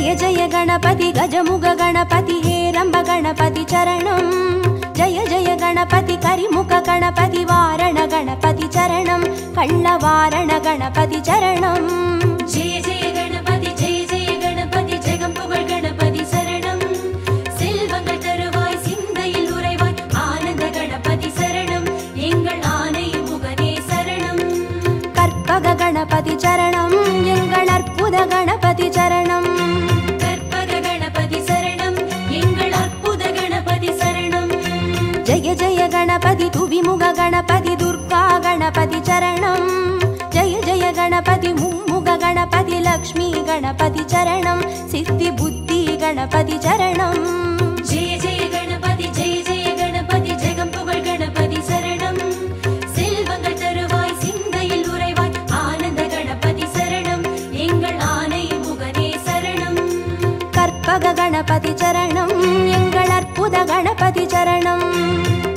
जय जय गणपति गजमुग गणपति हेरंब गणपति चरणं जय जय गणपति करिमुख गणपति वारण गणपति चरणं कल्लवारण गणपति चरणं जय जय गणपति जगम्पुगळ गणपति शरणं செல்வங்கள் தருவாய் சிந்தையில் உறைவாய் ஆனந்த கணபதி சரணம் எங்கள் ஆனை முகனே சரணம் கற்பக गणपति चरणं எங்கள் அற்புத गणपति चरणं கற்பக கணபதி சரணம் எங்கள் அற்புத கணபதி சரணம் जय जय गणपति तुविमुग गणपति दुर्गा गणपति चरणं जय जय गणपति मुम्मुग गणपति लक्ष्मी गणपति चरणं सिद्धि बुद्धि गणपति चरणं जय जय गणपति जगम्पुगळ गणपति शरणं செல்வங்கள் தருவாய் சிந்தையில் உறைவாய் ஆனந்த கணபதி சரணம் எங்கள் ஆனை முகனே சரணம் கற்பக गणपति चरणं எங்கள் அற்புத गणपति चरणं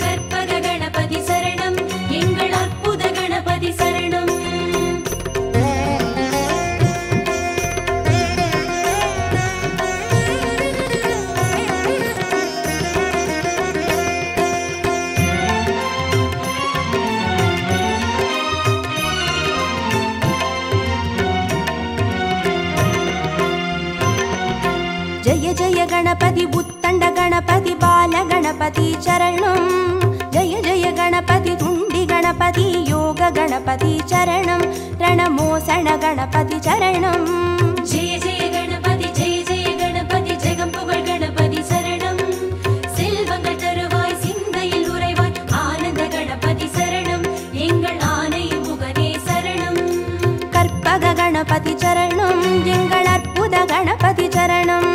கற்பக கணபதி சரணம் எங்கள் அற்புத கணபதி சரணம் जय जय गणपति बुत्तंड गणपति बाल गणपति चरणं जय जय गणपति तुंडी गणपति योग गणपति चरणं रणमोसण गणपति चरणं जय जय गणपति जगम्पुगळ गणपति शरणं செல்வங்கள் தருவாய் சிந்தையில் உறைவாய் ஆனந்த கணபதி சரணம் எங்கள் ஆனை முகனே சரணம் கற்பக गणपति चरणं எங்கள் அற்புத गणपति चरणं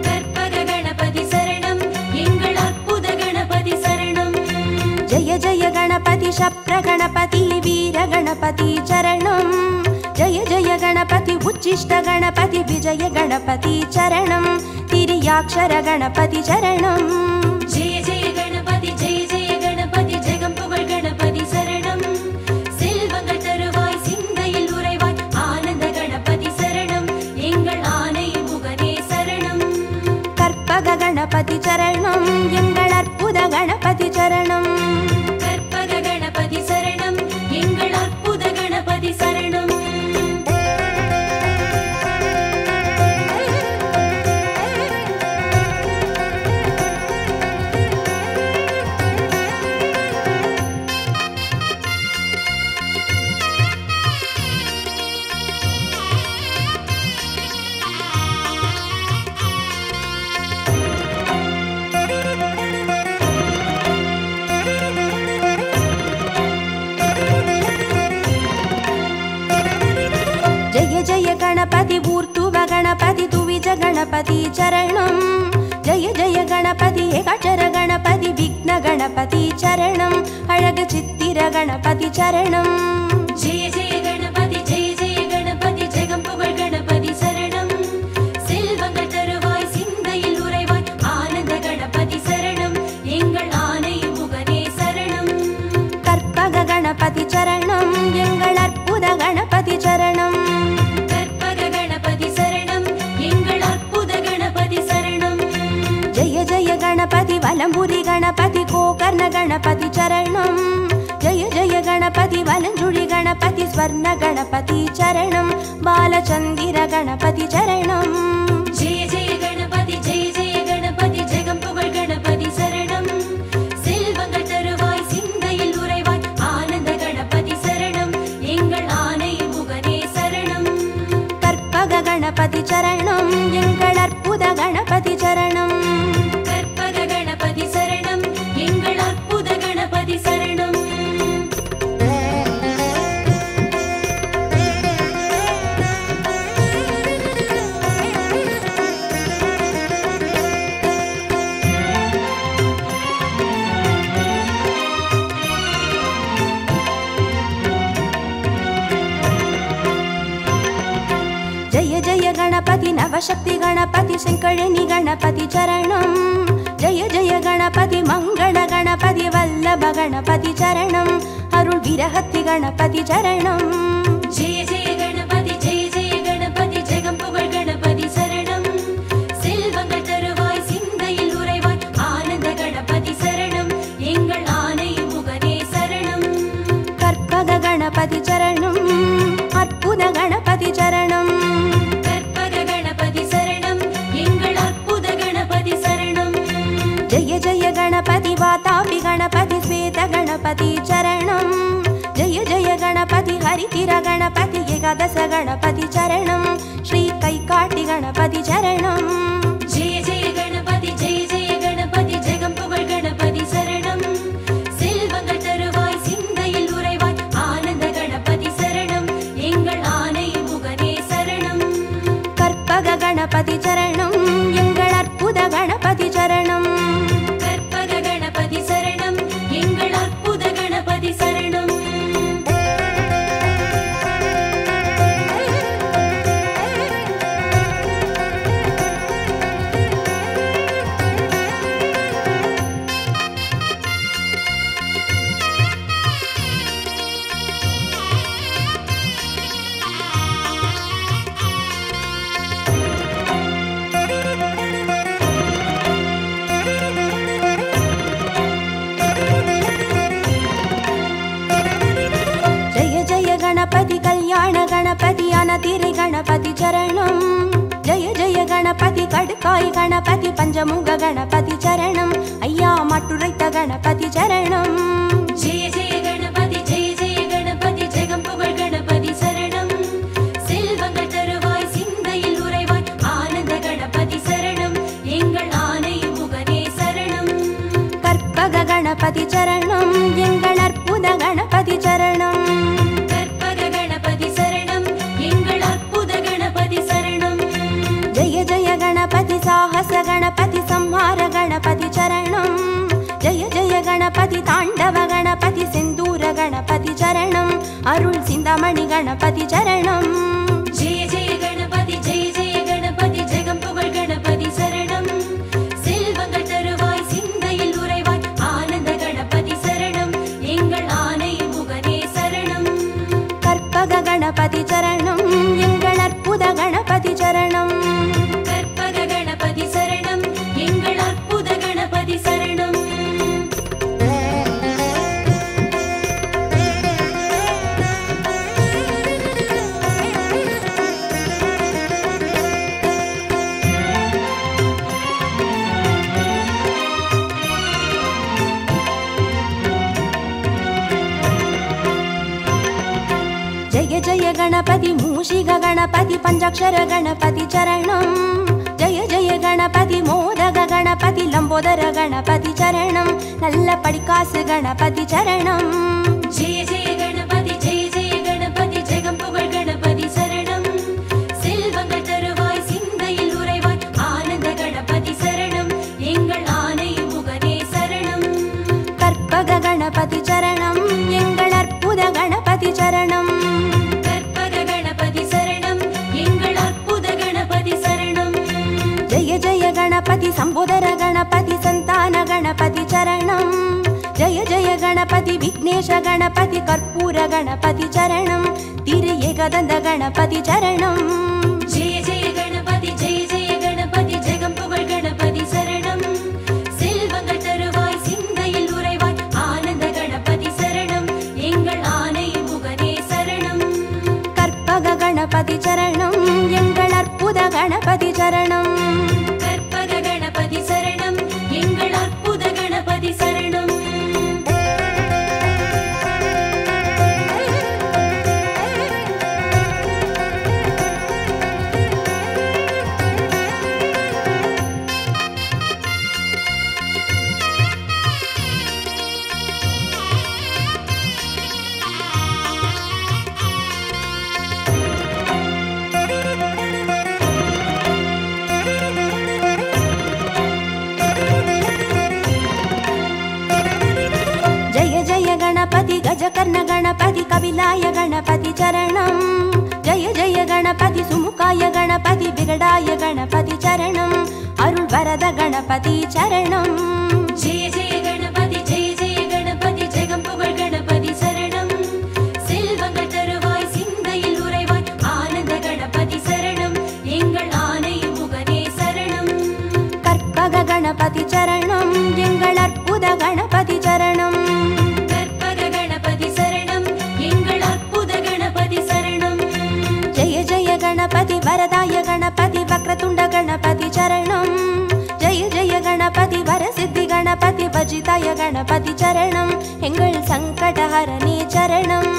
கற்பக கணபதி சரணம் எங்கள் அற்புத கணபதி சரணம் जय जय गणपति शप्र गणपति वीर गणपति चरणं जय जय गणपति उच्चिष्ट गणपति विजय गणपति चरणं तिर्याक्षर गणपति चरणं जय जय गणपति जगम्पुगळ गणपति शरणं செல்வங்கள் தருவாய் சிந்தையில் உறைவாய் ஆனந்த கணபதி சரணம் எங்கள் ஆனை முகனே சரணம் கற்பக गणपति चरणं எங்கள் அற்புத गणपति चरणं கற்பக கணபதி சரணம் எங்கள் அற்புத கணபதி சரணம் जय जय गणपति ऊर्ध्व गणपति तुविज गणपति चरणं जय जय गणपति एकाक्षर गणपति विघ्न गणपति चरणं अळग चित्तिर गणपति चरणं जय जय गणपति जगम्पुगळ गणपति शरणं செல்வங்கள் தருவாய் சிந்தையில் உறைவாய் ஆனந்த கணபதி சரணம் எங்கள் ஆனை முகனே சரணம் கற்பக गणपति चरणं எங்கள் அற்புத गणपति चरणं கற்பக கணபதி சரணம் எங்கள் அற்புத கணபதி சரணம் जय जय गणपति वलंबुरी गणपति गोकर्ण गणपति चरणं जय जय गणपति वलंजुळि गणपति स्वर्ण गणपति चरणं बालचंदिर गणपति चरणं जय जय गणपति जगम्पुगळ गणपति शरणं செல்வங்கள் தருவாய் சிந்தையில் உறைவாய் ஆனந்த கணபதி சரணம் எங்கள் ஆனை முகனே சரணம் கற்பக गणपति चरणं எங்கள் அற்புத गणपति चरणं கற்பக கணபதி சரணம் எங்கள் அற்புத கணபதி சரணம் जय जय गणपति नवशक्ति गणपति शंकरणी गणपति चरणं जय जय गणपति मंगल गणपति वल्लभ गणपति चरणं अरुள் विरहति गणपति चरणं जय जय गणपति जगम्पुगळ गणपति शरणं गणपति चरणं जय जय गणपति हरितिर गणपति एकादश गणपति चरणं श्री कैकाटि गणपति चरणं जय जय गणपति जगம்புகழ் गणपति शरणं செல்வங்கள் தருவாய் சிந்தையில் உறைவாய் ஆனந்த கணபதி சரணம் எங்கள் ஆனை முகனே சரணம் கற்பக गणपति चरणं எங்கள் அற்புத गणपति चरणं கற்பக गणपति சரணம் எங்கள் அற்புத गणपति சரணம் गणपति कल्याण गणपति अनतिरि गणपति चरणं जय जय गणपति कड़काय गणपति पंचमुग गणपति चरणं अय्या मट्टुरैत गणपति चरणं जय जय गणपति जगம்புகழ் गणपति शरणं செல்வங்கள் தருவாய் சிந்தையில் உறைவாய் ஆனந்த கணபதி சரணம் எங்கள் ஆனை முகனே சரணம் கற்பக गणपति चरणं எங்கள் அற்புத गणपति चरणं जय जय गणपति साहस गणपति संहार गणपति चरणं जय जय गणपति तांडव गणपति सिंदूर गणपति चरणं अरुள் சிந்தாமணி गणपति चरणं जय जय गणपति जगம்புகழ் गणपति शरणं செல்வங்கள் தருவாய் சிந்தையில் உறைவாய் ஆனந்த கணபதி சரணம் எங்கள் ஆனை முகனே சரணம் கற்பக गणपति चरणं எங்கள் அற்புத गणपति चरणं கற்பக गणपति சரணம் எங்கள் அற்புத கணபதி சரணம் जय जय गणपति मूषिक गणपति पंचाक्षर गणपति चरणं जय जय गणपति मोदक गणपति लंबोदर गणपति चरणं नल्ल पडिकासु गणपति चरणं जय जय गणपति जगம்புகழ் गणपति शरणं செல்வங்கள் தருவாய் சிந்தையில் உறைவாய் ஆனந்த கணபதி சரணம் எங்கள் ஆனை முகனே சரணம் கற்பக गणपति चरणं எங்கள் அற்புத गणपति चरणं கற்பக गणपति சரணம் எங்கள் அற்புத கணபதி சரணம் जय जय गणपति संबोधर गणपति संतान गणपति चरणं जय जय गणपति विघ्नेश गणपति कर्पूर गणपति चरणं तिरु एकदन्त गणपति चरणं जय जय गणपति जगம்புகழ் गणपति शरणं செல்வங்கள் தருவாய் சிந்தையில் உறைவாய் ஆனந்த கணபதி சரணம் எங்கள் ஆனை முகனே சரணம் கற்பக गणपति चरणं எங்கள் அற்புத गणपति चरणं கற்பக गणपति சரணம் எங்கள் அற்புத கணபதி சரணம் गणपति गजकर्ण गणपति कपिलाय गणपति चरणं जय जय गणपति सुमुखाय गणपति विगडाय गणपति चरणं अरुள் वरद गणपति चरणं जय जय गणपति जगம்புகழ் गणपति शरणं செல்வங்கள் தருவாய் சிந்தையில் உறைவாய் ஆனந்த கணபதி சரணம் எங்கள் ஆனை முகனே சரணம் கற்பக गणपति चरणं எங்கள் அற்புத गणपति चरणं गणपति वरदाय गणपति वक्रतुंड गणपति चरणं जय जय गणपति वरसिद्धि गणपति वजिताय गणपति चरणं एंगल சங்கடஹரணே சரணம்.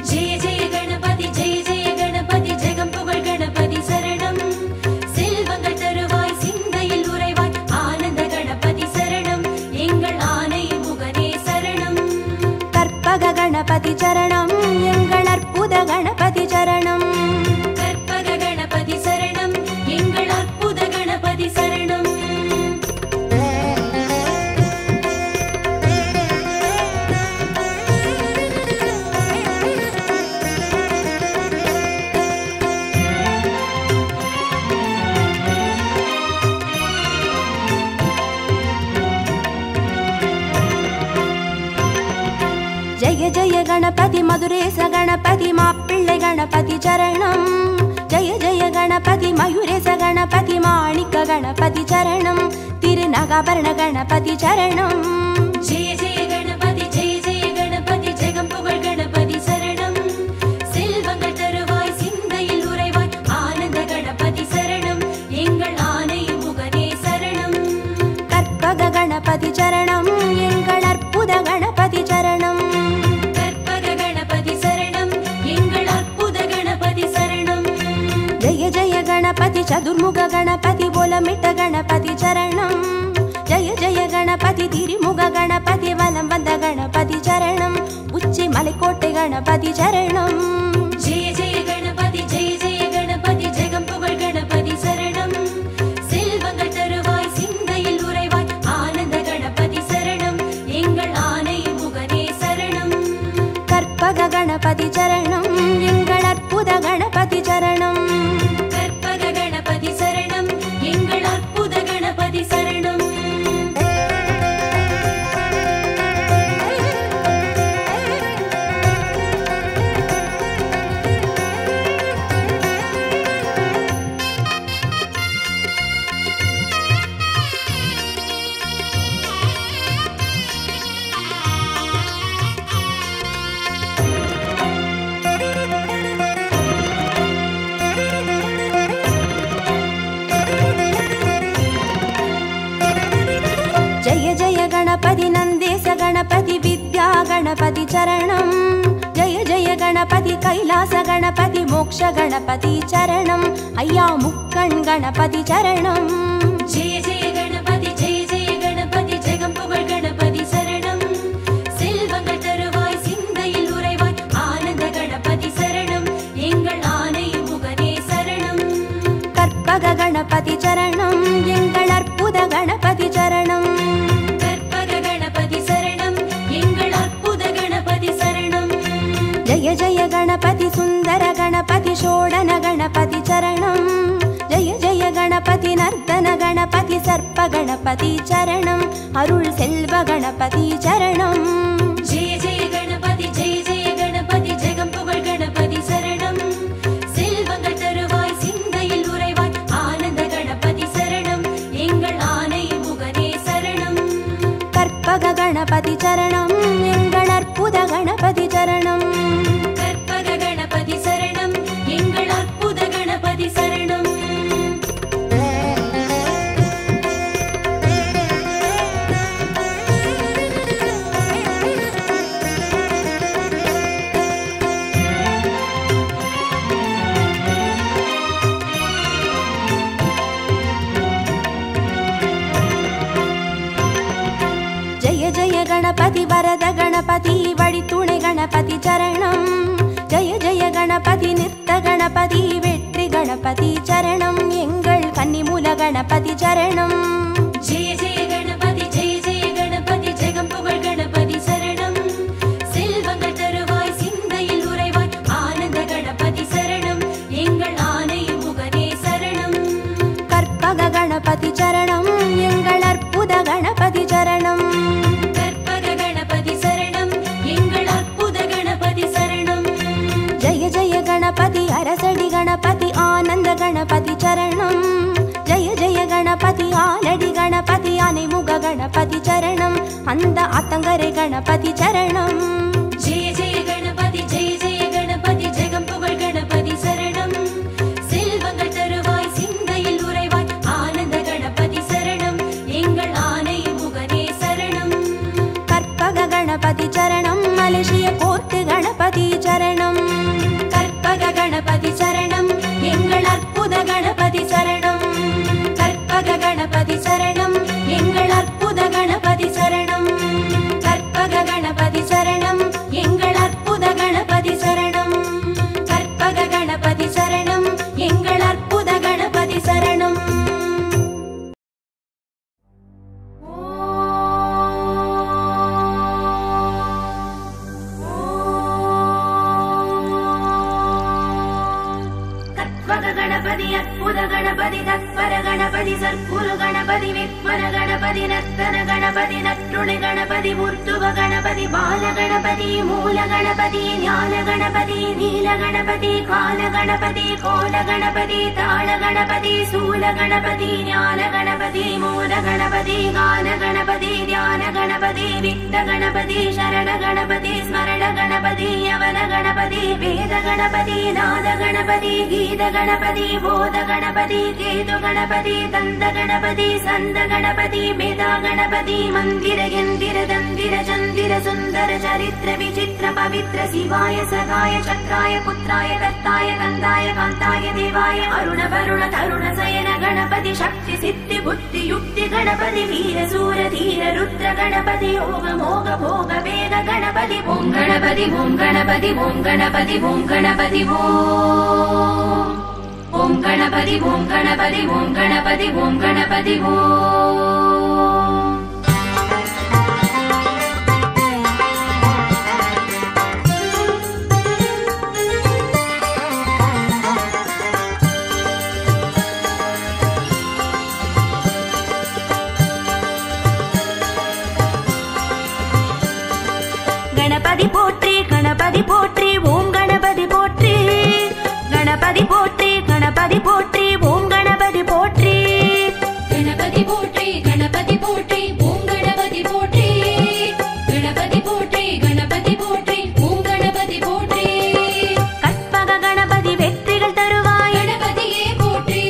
ஜெய ஜெய கணபதி ஜெய ஜெய கணபதி ஜெகம் புகழ் கணபதி சரணம். செல்வங்கள் தருவாய் சிந்தையில் உறைவாய் ஆனந்த கணபதி சரணம். எங்கள் ஆனை முகனே சரணம். கற்பக கணபதி சரணம். எங்கள் அற்புத கணபதி சரணம். கற்பக கணபதி சரணம். எங்கள் அற்புத கணபதி சரணம். ஜெய ஜெய கணபதி மதுரேச கணபதி மாப்பிள்ளை கணபதி சரணம். ஜெய ஜெய கணபதி மயூரேச கணபதி மாணிக்க கணபதி சரணம். திருநகாபரண கணபதி சரணம். ஜெய ஜெய கணபதி ஜெய ஜெய கணபதி ஜெகம் புகழ் கணபதி சரணம். செல்வங்கள் தருவாய் சிந்தையில் உறைவாய் ஆனந்த கணபதி சரணம். எங்கள் ஆனை முகனே சரணம். கற்பக கணபதி சரணம். எங்கள் அற்புத கணபதி சரணம். கற்பக கணபதி சரணம். எங்கள் அற்புத கணபதி சரணம். ஜெய ஜெய கணபதி சதுர்முக கணபதி போலமிட்ட கணபதி சரணம். ஜெய ஜெய கணபதி திரிமுக கணபதி வலம் வந்த கணபதி சரணம். உச்சி மலைக்கோட்டை கணபதி சரணம். ஜெய ஜெய கணபதி ஜெய ஜெய கணபதி ஜெகம் புகழ் கணபதி சரணம். செல்வங்கள் தருவாய் சிந்தையில் உறைவாய் ஆனந்த கணபதி சரணம். எங்கள் ஆனை முகனே சரணம். கற்பக கணபதி சரணம். எங்கள் அற்புத கணபதி சரணம். கற்பக கணபதி சரணம். எங்கள் அற்புத கணபதி சரணம். ஜெய ஜெய கணபதி நந்தேச கணபதி வித்யா கணபதி சரணம். ஜெய ஜெய கணபதி கைலாச கணபதி மோக்ஷ கணபதி சரணம். ஐயா முக்கண் கணபதி சரணம். ஜெய ஜெய கணபதி ஜெய ஜெய கணபதி ஜெகம் புகழ் கணபதி சரணம். செல்வங்கள் தருவாய் சிந்தையில் உறைவாய் ஆனந்த கணபதி சரணம். எங்கள் ஆனை முகனே சரணம். கற்பக கணபதி சரணம். எங்கள் அற்புத கணபதி சரணம். கற்பக கணபதி சரணம். எங்கள் அற்புத கணபதி சரணம். ஜெய ஜெய கணபதி சுந்தர கணபதி ஷோடன கணபதி சரணம். ஜெய ஜெய கணபதி நர்த்தன கணபதி சர்ப்ப கணபதி சரணம். அருள் செல்வ கணபதி சரணம். ஜெய ஜெய கணபதி ஜெய ஜெய கணபதி ஜெகம் புகழ் கணபதி சரணம். செல்வங்கள் தருவாய் சிந்தையில் உறைவாய் ஆனந்த கணபதி சரணம். எங்கள் ஆனை முகனே சரணம். கற்பக கணபதி சரணம். எங்கள் அற்புத கணபதி சரணம். கற்பக கணபதி சரணம். எங்கள் அற்புத கணபதி சரணம். ஜெய ஜெய கணபதி வரத கணபதி வழித்துணை கணபதி சரணம். ஜெய ஜெய கணபதி நிறுத்த கணபதி வெற்றி கணபதி சரணம். எங்கள் கன்னிமூல கணபதி சரணம். ஜெய ஜெய கணபதி ஜெய ஜெய கணபதி ஜெகம் புகழ் கணபதி சரணம். செல்வங்கள் தருவாய் சிந்தையில் உறைவாய் ஆனந்த கணபதி சரணம். எங்கள் ஆனை முகனே சரணம். கற்பக கணபதி சரணம். எங்கள் அற்புத கணபதி சரணம். கற்பக கணபதி சரணம். எங்கள் அற்புத கணபதி சரணம். ஜெய ஜெய கணபதி அரசடி கணபதி ஆனந்த கணபதி சரணம். ஜெய ஜெய கணபதி ஆலடி கணபதி அனைமுக கணபதி சரணம். அந்த அத்தங்கரை கணபதி சரணம். ஜெய ஜெய கணபதி ஜெய ஜெய கணபதி ஜெகம் புகழ் கணபதி சரணம். செல்வங்கள் தருவாய் சிந்தையில் உறைவாய் ஆனந்த கணபதி சரணம். எங்கள் ஆனை முகனே சரணம். கற்பக கணபதி சரணம். சற்பர கணபதி சர்க்குரு கணபதி விக்மர கணபதி நர்த்தன கணபதி நற்றுணை கணபதி மூர்த்துவ கணபதி பால கணபதி மூல கணபதி ஞான கணபதி நீல கணபதி கால கணபதி கோல கணபதி தாள கணபதி சூல கணபதி ஞான கணபதி மூல கணபதி கால கணபதி தியான கணபதி விக்ன கணபதி சரண கணபதி ஸ்மரண கணபதி யவன கணபதி வேத கணபதி நாத கணபதி கீத கணபதி போத கணபதி கேது கணபதி தந்த கணபதி சந்த கணபதி மேதா கணபதி மந்திர யந்திர தந்திர சந்திர சுந்தர சரித்திர விசித்திர பவித்ர சிவாய சகாய சக்ராய புத்ராய கர்த்தாய கந்தாய காந்தாய தேவாய அருண வருண தருண சயன கணபதி சக்தி சித்தி புத்தி யுக்தி கணபதி வீர சூர தீர ருத்ர கணபதி யோக மோக போக வேக கணபதி ஓம் கணபதி ஓம் கணபதி ஓம் கணபதி ஓம் கணபதி ஓம் கணபதி ஓம் கணபதி ஓம் கணபதி ஓம் கணபதி கணபதி போற்றி கணபதி போற்றி ஓம் கணபதி போற்றி கணபதி போற்றி கணபதி போற்றி ஓம் கணபதி போற்றி கணபதி போற்றி கணபதி போற்றி ஓம் கணபதி போற்றி கணபதி போற்றி கணபதி போற்றி ஓம் கணபதி போற்றி கற்பக கணபதி வெற்றிகள் தருவாய் கணபதியே போற்றி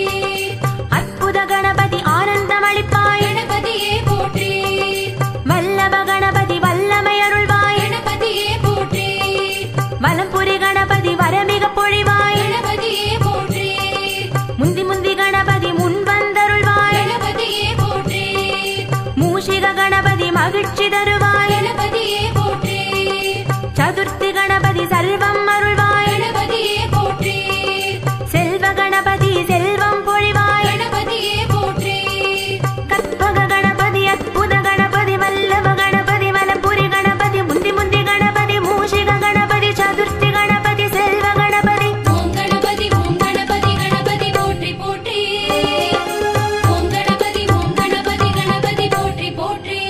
அற்புத கணபதி ஆனந்தம் அளிப்பாய் கணபதியே போற்றி வல்லப கணபதி வல்லமை அருள்வாய் கணபதியே போற்றி வலம்புரி கணபதி வரமிக பொழிவாய் கணபதியே போற்றி முந்தி முந்தி கணபதி முன் வந்தருள்வாய் கணபதியே போற்றி மூஷிக கணபதி மகிழ்ச்சி தருவாய் கணபதியே போற்றி சதுர்த்தி கணபதி செல்வம் அருள்வாய் கணபதியே போற்றி செல்வ கணபதி செல்வம் பொழிவாய் கணபதியே போற்றி கற்பக கணபதி அற்புத கணபதி வல்லப கணபதி வலம்புரி கணபதி முந்தி முந்தி கணபதி மூஷிக கணபதி சதுர்த்தி கணபதி செல்வ கணபதி ஓம் கணபதி கணபதி போற்றி போற்றி ஓம் கணபதி கணபதி போற்றி போற்றி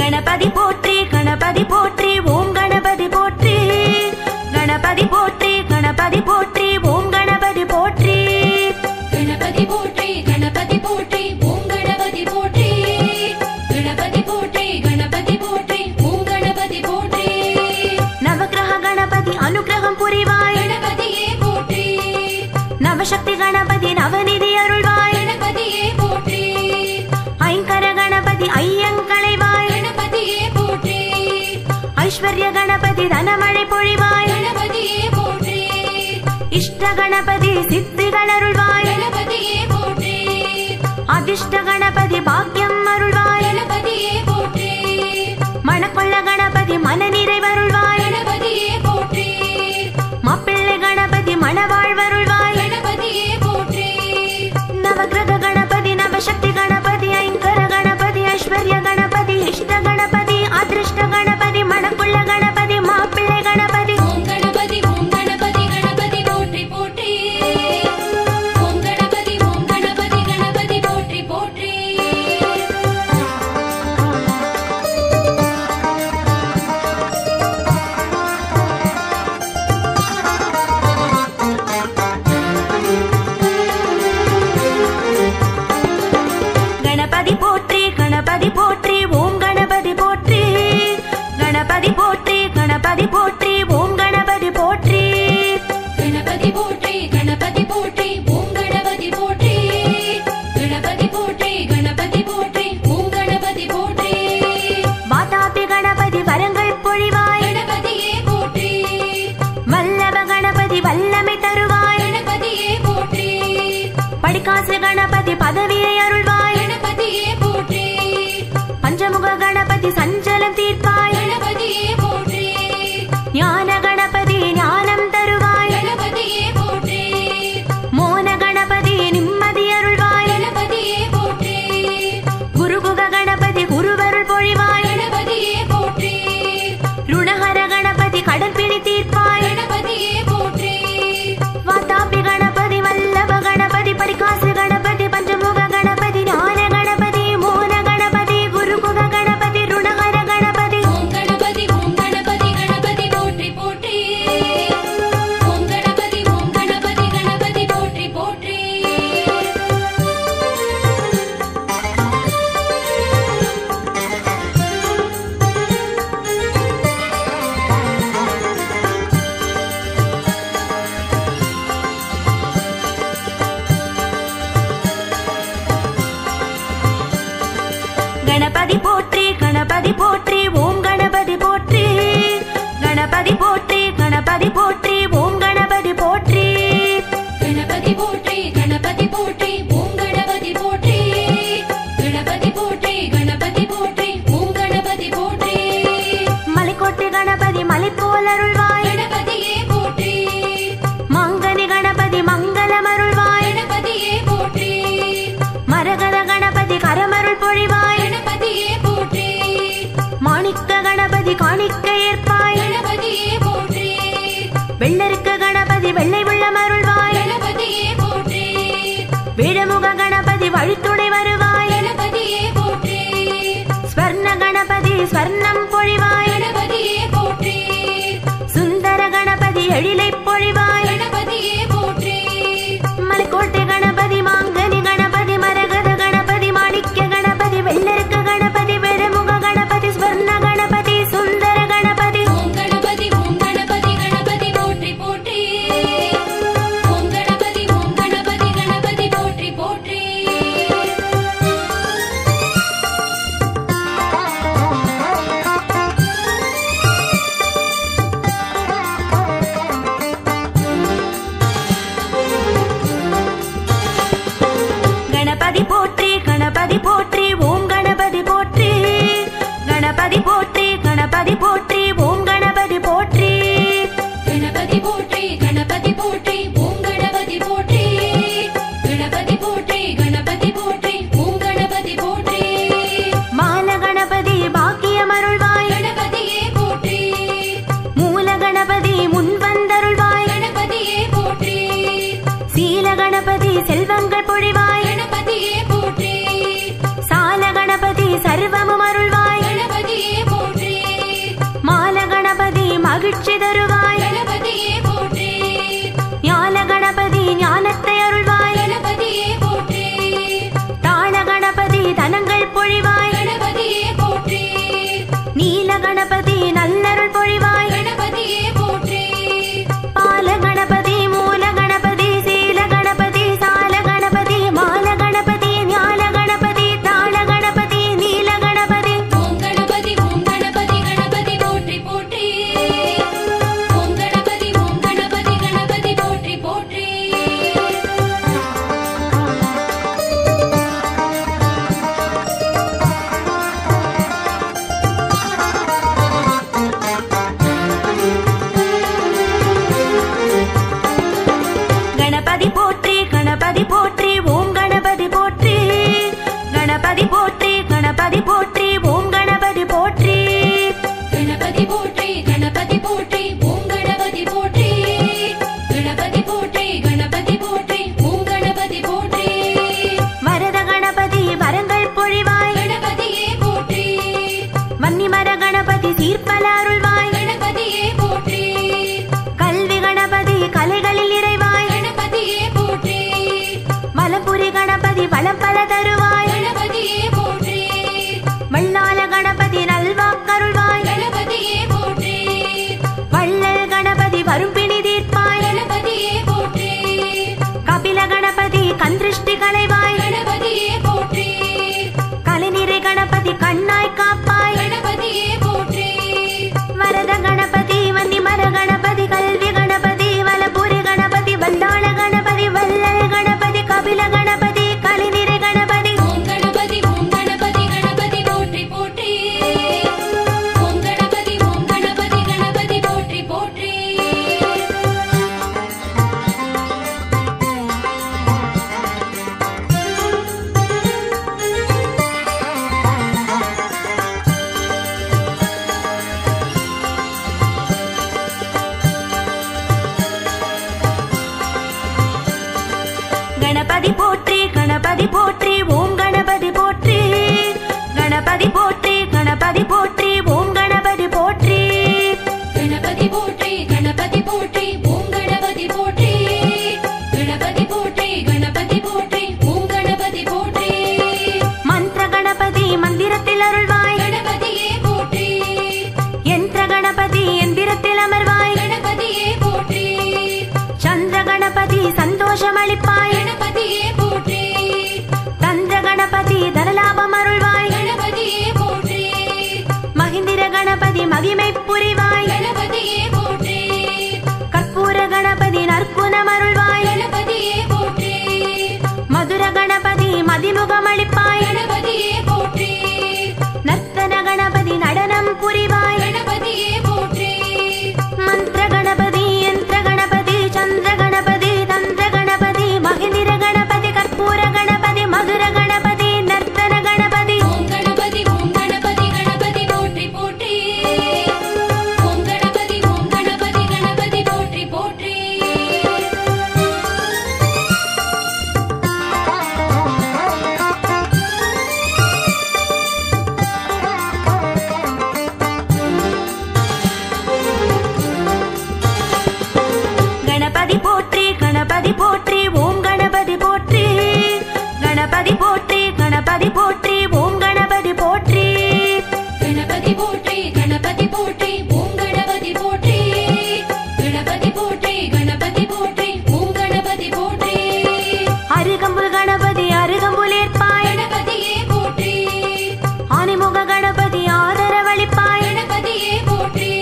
கணபதி போற்றி கணபதி போற்றி ஓம் கணபதி போற்றி கணபதி போற்றி கணபதி போற்றி ஓம் கணபதி போற்றி கணபதி போற்றி கணபதி போற்றி ஓம் கணபதி போற்றி கணபதி போற்றி கணபதி போற்றி ஓம் கணபதி போற்றி நவக்கிரக கணபதி அனுக்கிரகம் புரிவாய் கணபதியே போற்றி நவசக்தி கணபதி நவநிதி அருள்வாய் கணபதியே போற்றி ஐங்கர கணபதி ஐயங்களைவாய் கணபதியே போற்றி ஐஸ்வர்ய கணபதி தனமழை பொழிவாய் கணபதியே போற்றி இஷ்ட கணபதி சித்திகள் அருள்வாய் கணபதியே போற்றி அதிர்ஷ்ட கணபதி பாக்கியம் அருள்வாய் கணபதியே போற்றி மணக்கொள்ள கணபதி மன நிறைவருள்வாய் கணபதியே போற்றி மாப்பிள்ளை கணபதி மணவாழ்வருள்வாய் கணபதியே போற்றி நவக்கிரக கணபதி நவசக்தி கணபதி ஐங்கர கணபதி ஐஸ்வர்ய கணபதி இஷ்ட கணபதி அதிர்ஷ்ட கணபதி மணக்குள்ள கணபதி மாப்பிள்ளை கணபதி ஓம் கணபதி கணபதி போற்றி போற்றி ஓம் கணபதி கணபதி போற்றி போற்றி கணபதி போற்றி கணபதி போற்றி ஓம் கணபதி போற்றி கணபதி போற்றி கணபதி போற்றி ஓம் கணபதி போற்றி கணபதி போற்றி கணபதி போற்றி ஓம் கணபதி போற்றி கணபதி போற்றி கணபதி போற்றி ஓம் கணபதி போற்றி வாதாபி கணபதி வரங்கள் பொழிவாய் கணபதியே போற்றி வல்லப கணபதி வல்லமை தருவாய் கணபதியே போற்றி படிக்காசு கணபதி பதவியை அருள்வாய் கணபதியே போற்றி பஞ்சமுக கணபதி சஞ்சலம் தீர்ப்பாய் கணபதியே போற்றி ஞான கணபதி ஞானம் தருவாய் கணபதியே போற்றி மோன கணபதி நிம்மதி அருள்வாய் கணபதியே கணபதி போற்றி கணபதி போற்றி ஓம் கணபதி போற்றி கணபதி போற்றி கணபதி போற்றி ஓம் கணபதி போற்றி கணபதி போற்றி கணபதி போற்றி ஓம் கணபதி போற்றி கணபதி போற்றி கணபதி போற்றி ஓம் கணபதி போற்றி மலைக்கோட்டை கணபதி மலை போல் அருள்வாய் கணபதியே போற்றி மங்கனி கணபதி மங்களம் அருள்வாய் கணபதியே போற்றி மரகத கணபதி கரமருள் பொழிவாய் கணபதியே போற்றி மாணிக்க கணபதி காணிக்க ஏற்பாய் கணபதியே போற்றி வெள்ளரிக்க கணபதி வெள்ளை உள்ளம் அருள்வாய் கணபதியே போற்றி வேடமுக கணபதி வழித்துணை வருவாய் கணபதியே போற்றி ஸ்வர்ண கணபதி ஸ்வர்ணம் பொழிவாய் கணபதியே போற்றி சுந்தர கணபதி எழிலை பொழிவாய் கணபதியே போற்றி மலைக்கோட்டை கணபதி மாங்கனி கணபதி மரகத கணபதி மாணிக்க கணபதி வெள்ளரிக்க கணபதி வேடமுக கணபதி ஸ்வர்ண கணபதி சுந்தர கணபதி ஓம் கணபதி கணபதி போற்றி போற்றி ஓம் கணபதி கணபதி போற்றி போற்றி கணபதி போற்றி கணபதி போற்றி ஓம் கணபதி போற்றி கணபதி போற்றி கணபதி போற்றி ஓம் கணபதி போற்றி கணபதி போற்றி கணபதி போற்றி ஓம் கணபதி போற்றி கணபதி போற்றி கணபதி போற்றி ஓம் கணபதி போற்றி மால கணபதி பாக்கியம் அருள்வாய் கணபதியே போற்றி மூல கணபதி முன் வந்தருள்வாய் கணபதியே போற்றி சீல கணபதி செல்வங்கள் பொழிவாய் கணபதியே போற்றி சால கணபதி சர்வமும் அருள்வாய் கணபதியே போற்றி மால கணபதி மகிழ்ச்சி தருவாய் கணபதியே போற்றி ஞான கணபதி ஞானத்தை அருள்வாய் கணபதியே போற்றி தாள கணபதி தனங்கள் பொழிவாய் கணபதியே போற்றி நீல கணபதி நல்லருள் பொழிவாய் கணபதியே போற்றி பால கணபதி மூல கணபதி சீல கணபதி சால கணபதி மால கணபதி ஞான கணபதி தாள கணபதி நீல கணபதி ஓம் கணபதி கணபதி போற்றி போற்றி ஓம் கணபதி கணபதி போற்றி போற்றி கணபதி போற்றி கணபதி போற்றி ஓம் கணபதி போற்றி கணபதி போற்றி கணபதி போற்றி ஓம் கணபதி போற்றி கணபதி போற்றி கணபதி போற்றி ஓம் கணபதி போற்றி கணபதி போற்றி கணபதி போற்றி ஓம் கணபதி போற்றி வரத கணபதி வரங்கள் பொழிவாய் கணபதியே போற்றி வன்னிமர கணபதி சீர்ப்பல அருள்வாய் கணபதியே போற்றி கல்வி கணபதி கலைகளில் நிறைவாய் கணபதியே போற்றி வலம்புரி கணபதி வளம் பல தருவாய் கணபதியே போற்றி வள்ளால கணபதி நல்வாக்கருள்வாய் கணபதியே போற்றி வள்ளல் கணபதி வரும்பிணி தீர்ப்பாய் கணபதியே போற்றி கபில கணபதி கந்திருஷ்டி களைவாய் கணபதியே போற்றி கலைநிறை கணபதி கண்ணாய் காப்பாய் கணபதியே போற்றி வரத கணபதி வன்னிமர கணபதி கல்வி கணபதி வலம்புரி கணபதி வல்லாள கணபதி வள்ளல் கணபதி கபில கணபதி கலைநிறை கணபதி ஓம் கணபதி கணபதி போற்றி போற்றி ஓம் கணபதி கணபதி போற்றி போற்றி கணபதி போற்றி கணபதி போற்றி ஓம் கணபதி போற்றி கணபதி போற்றி கணபதி போற்றி ஓம் கணபதி போற்றி கணபதி போற்றி கணபதி போற்றி ஓம் கணபதி போற்றி கணபதி போற்றி கணபதி போற்றி ஓம் கணபதி போற்றி மந்திர கணபதி மந்திரத்தில் அருள்வாய் கணபதியே போற்றி யந்திர கணபதி எந்திரத்தில் அமர்வாய் கணபதியே போற்றி சந்திர கணபதி சந்தோஷம் அளிப்பாய் கணபதியே போற்றி தந்திர கணபதி தனலாபம் அருள்வாய் கணபதியே கணபதி போற்றி ஓம் கணபதி போற்றி கணபதி போற்றி கணபதி போற்றி ஓம் கணபதி போற்றி கணபதி போற்றி கணபதி போற்றி ஓம் கணபதி போற்றி அருகம்புல் கணபதி அருகம்புல் ஏற்பாய் கணபதியே போற்றி ஆனைமுக கணபதி ஆதரவளிப்பாய் கணபதியே போற்றி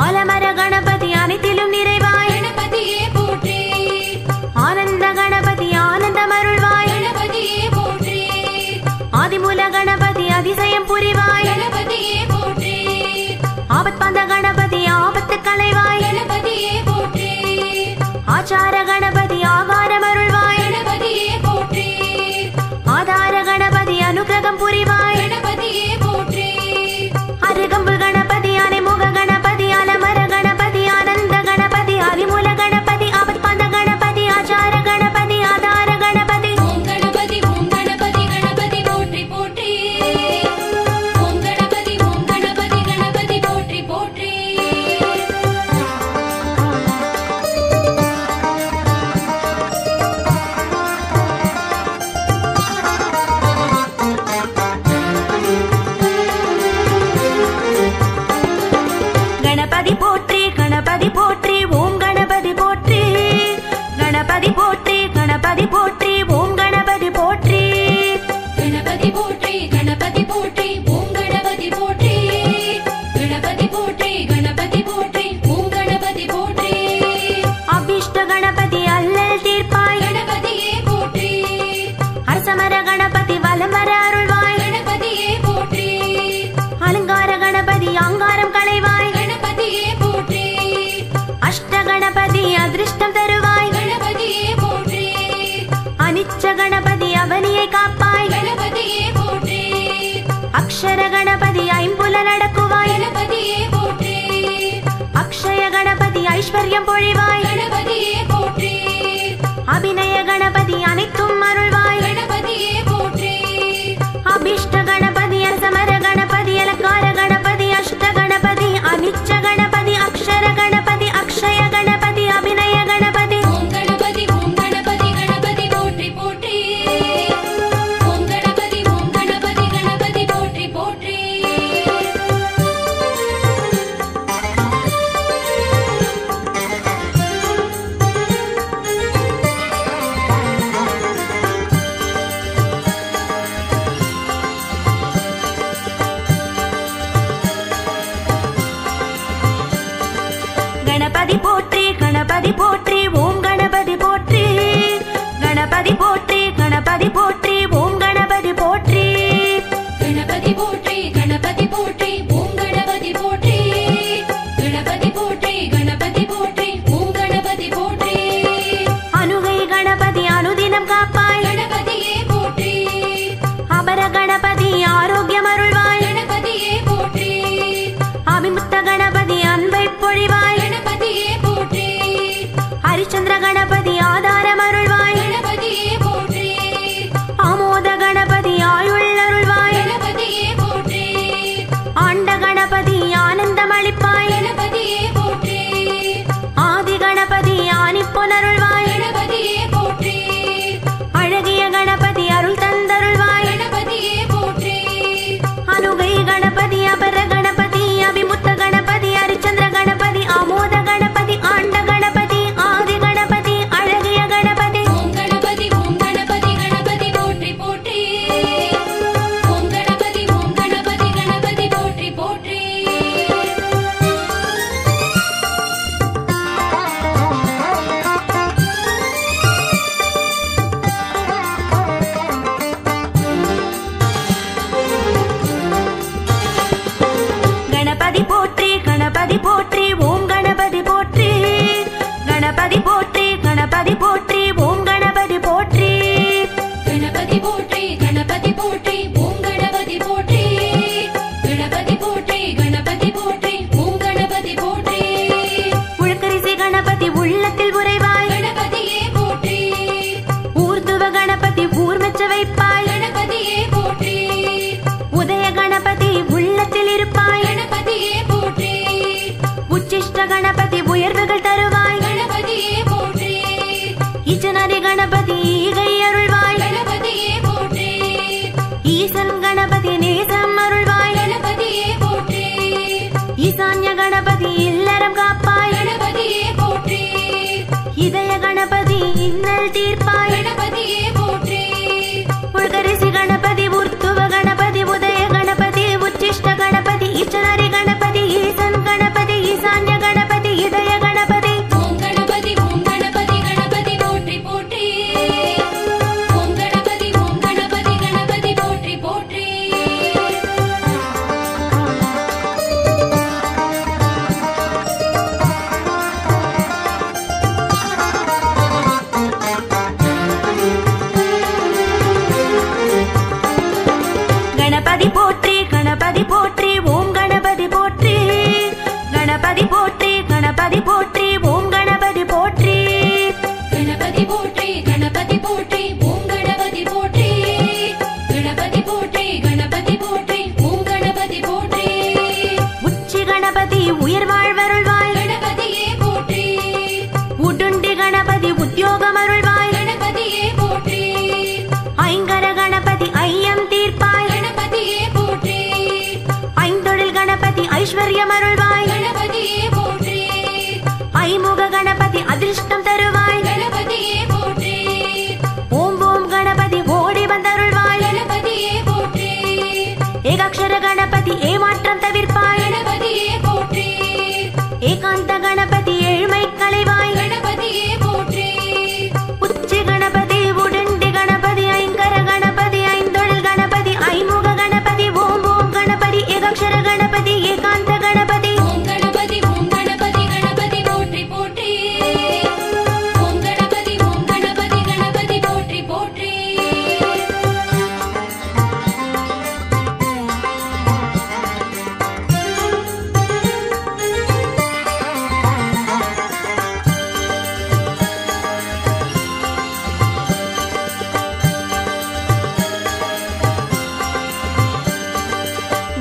ஆலமர கணபதி அனைத்திலும் நிறைவாய் கணபதியே போற்றி ஆனந்த கணபதி ஆனந்தமருள்வாய் கணபதியே போற்றி ஆதிமூல கணபதி அதிசயம் புரிவாய் கணபதியே போற்றி ஆபத்பந்த கணபதி ஆபத்து களைவாய் கணபதியே போற்றி ஆச்சார கணபதி ஆகாரமருள்வாய் கணபதியே போற்றி ஆதார கணபதி அனுகிரகம் புரிவாய் கணபதியே போற்றி அருகம்புல் கணபதி அனைமுக கணபதி அலமர கணபதி ஆனந்த கணபதி ஆதிமூல கணபதி ஆபத்பந்த கணபதி ஆச்சார கணபதி ஆதார கணபதி ஓம் கணபதி கணபதி போற்றி போற்றி ஓம் கணபதி கணபதி போற்றி போற்றி கணபதி போற்றி கணபதி போற்றி ஓம் கணபதி போற்றி கணபதி போற்றி கணபதி போற்றி ஓம் கணபதி போற்றி கணபதி போற்றி கணபதி போற்றி ஓம் கணபதி போற்றி கணபதி போற்றி கணபதி போற்றி ஓம் கணபதி போற்றி அபிஷ்ட கணபதி அல்லல் தீர்ப்பாய் கணபதியே போற்றி அரசமர கணபதி வலமர அருள்வாய் கணபதியே போற்றி அலங்கார கணபதி அங்காரம் களைவாய் கணபதியே போற்றி அஷ்ட கணபதி அதிர்ஷ்டம் தருவாய் கணபதியே போற்றி அனிச்ச கணபதி அவனியை காப்பாய் கணபதியே போற்றி அக்ஷர கணபதி ஐம்புல நடக்குவாய் கணபதியே போற்றி அக்ஷய கணபதி ஐஸ்வர்யம் பொழிவாய் கணபதியே போற்றி அபிநய கணபதி அனைத்தும் அருள்வாய் கணபதியே போற்றி அபிஷ்ட கணபதி அரசமர கணபதி அலங்கார கணபதி அஷ்ட கணபதி அனிச்ச கணபதி அக்ஷர கணபதி அக்ஷய கணபதி அபிநய கணபதி ஓம் கணபதி கணபதி போற்றி போற்றி ஓம் கணபதி கணபதி போற்றி போற்றி ஈசன் கணபதி நேசம் அருள்வாய் கணபதியே போற்றி ஈசான்ய கணபதி இல்லறம் காப்பாய் கணபதியே போற்றி இதய கணபதி இன்னல் தீர்ப்பாய் கணபதியே போற்றி உள்கரிசி கணபதி உர்த்துவ கணபதி உதய கணபதி உச்சிஷ்ட கணபதி இச்சனரி கணபதி ஈசன் கணபதி ஈசான்ய கணபதி இதய கணபதி ஓம் கணபதி கணபதி போற்றி போற்றி ஓம் கணபதி கணபதி போற்றி போற்றி கணபதி போற்றி கணபதி போற்றி ஓம் கணபதி போற்றி கணபதி போற்றி கணபதி போற்றி ஓம் கணபதி போற்றி கணபதி போற்றி கணபதி போற்றி ஓம் கணபதி போற்றி கணபதி போற்றி கணபதி போற்றி ஓம் கணபதி போற்றி உச்சி கணபதி உயிர் வாழ்வருள்வாய் கணபதியே போற்றி உடுண்டி கணபதி உத்தியோகம் அருள்வாய் கணபதியே போற்றி ஐங்கர கணபதி ஐயம் தீர்ப்பாய் கணபதியே போற்றி ஐந்தொழில் கணபதி ஐஸ்வர்யம் அருள்வாய் கணபதியே போற்றி ஐமுக கணபதி அதிர்ஷ்டம் தருவாய் கணபதியே போற்றி ஓம் ஓம் கணபதி ஓடி வந்தருள்வாய் கணபதியே போற்றி ஏகாட்சர கணபதி ஏமாற்றம் தவிர்ப்பாய் கணபதியே போற்றி ஏகாந்த கணபதி ஏழ்மை களைவாய் கணபதியே போற்றி உச்சி கணபதி உடண்டி கணபதி ஐங்கர கணபதி ஐந்தொழில் கணபதி ஐமுக கணபதி ஓம் ஓம் கணபதி ஏகாட்சர கணபதி ஏகாந்த கணபதி ஓம் கணபதி கணபதி போற்றி போற்றி ஓம் கணபதி கணபதி போற்றி போற்றி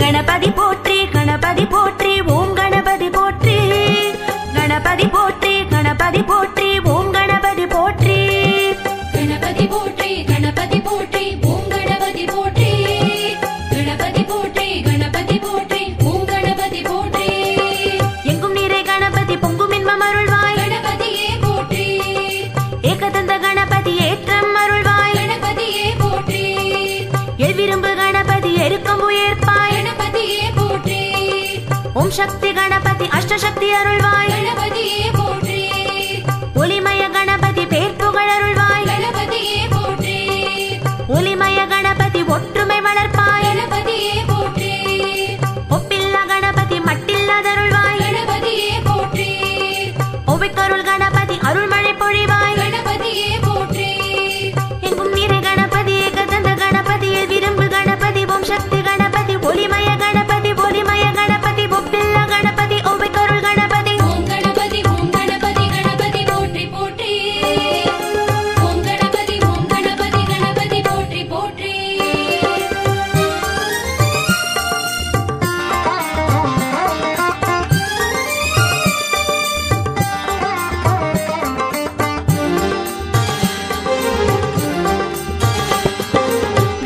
கணபதி போற்றி கணபதி போற்றி ஓம் கணபதி போற்றி கணபதி போற்றி கணபதி போற்றி ஓம் கணபதி போற்றி கணபதி போற்றி கணபதி போற்றி ஓம் கணபதி போற்றி கணபதி போற்றி கணபதி போற்றி ஓம் கணபதி போற்றி எங்கும் நீரை கணபதி பொங்கும் இன்பம் அருள்வாய் கணபதியே போற்றி ஏகதந்த கணபதி ஏற்றம் அருள்வாய் கணபதியே போற்றி எவ்விரும்பு கணபதி எருக்கம் உயர்ப்பாய் கணபதியே போற்றி ஓம் சக்தி கணபதி அஷ்டசக்தி அருள்வாய் கணபதியே போற்றி ஒளிமய கணபதி பேர் புகழ் அருள்வாய் கணபதியே போற்றி ஒளிமய கணபதி ஒற்றுமை வளர்ப்பாய் கணபதியே போற்றி ஒப்பில்லா கணபதி மட்டில்லாதருள்வாய் கணபதியே போற்றி ஒவ்விக்கருள் கணபதி அருள்மழை பொழிவாய் கணபதியே போற்றி எங்கும் நீரை கணபதி ஏகதந்த கணபதி விரும்பு கணபதி ஓம் சக்தி கணபதி ஒளிமய கணபதி ஒளிமய கணபதி ஒப்பில்லா கணபதி ஒவ்விக்கருள் கணபதி ஓம் கணபதி கணபதி போற்றி போற்றி ஓம் கணபதி கணபதி போற்றி போற்றி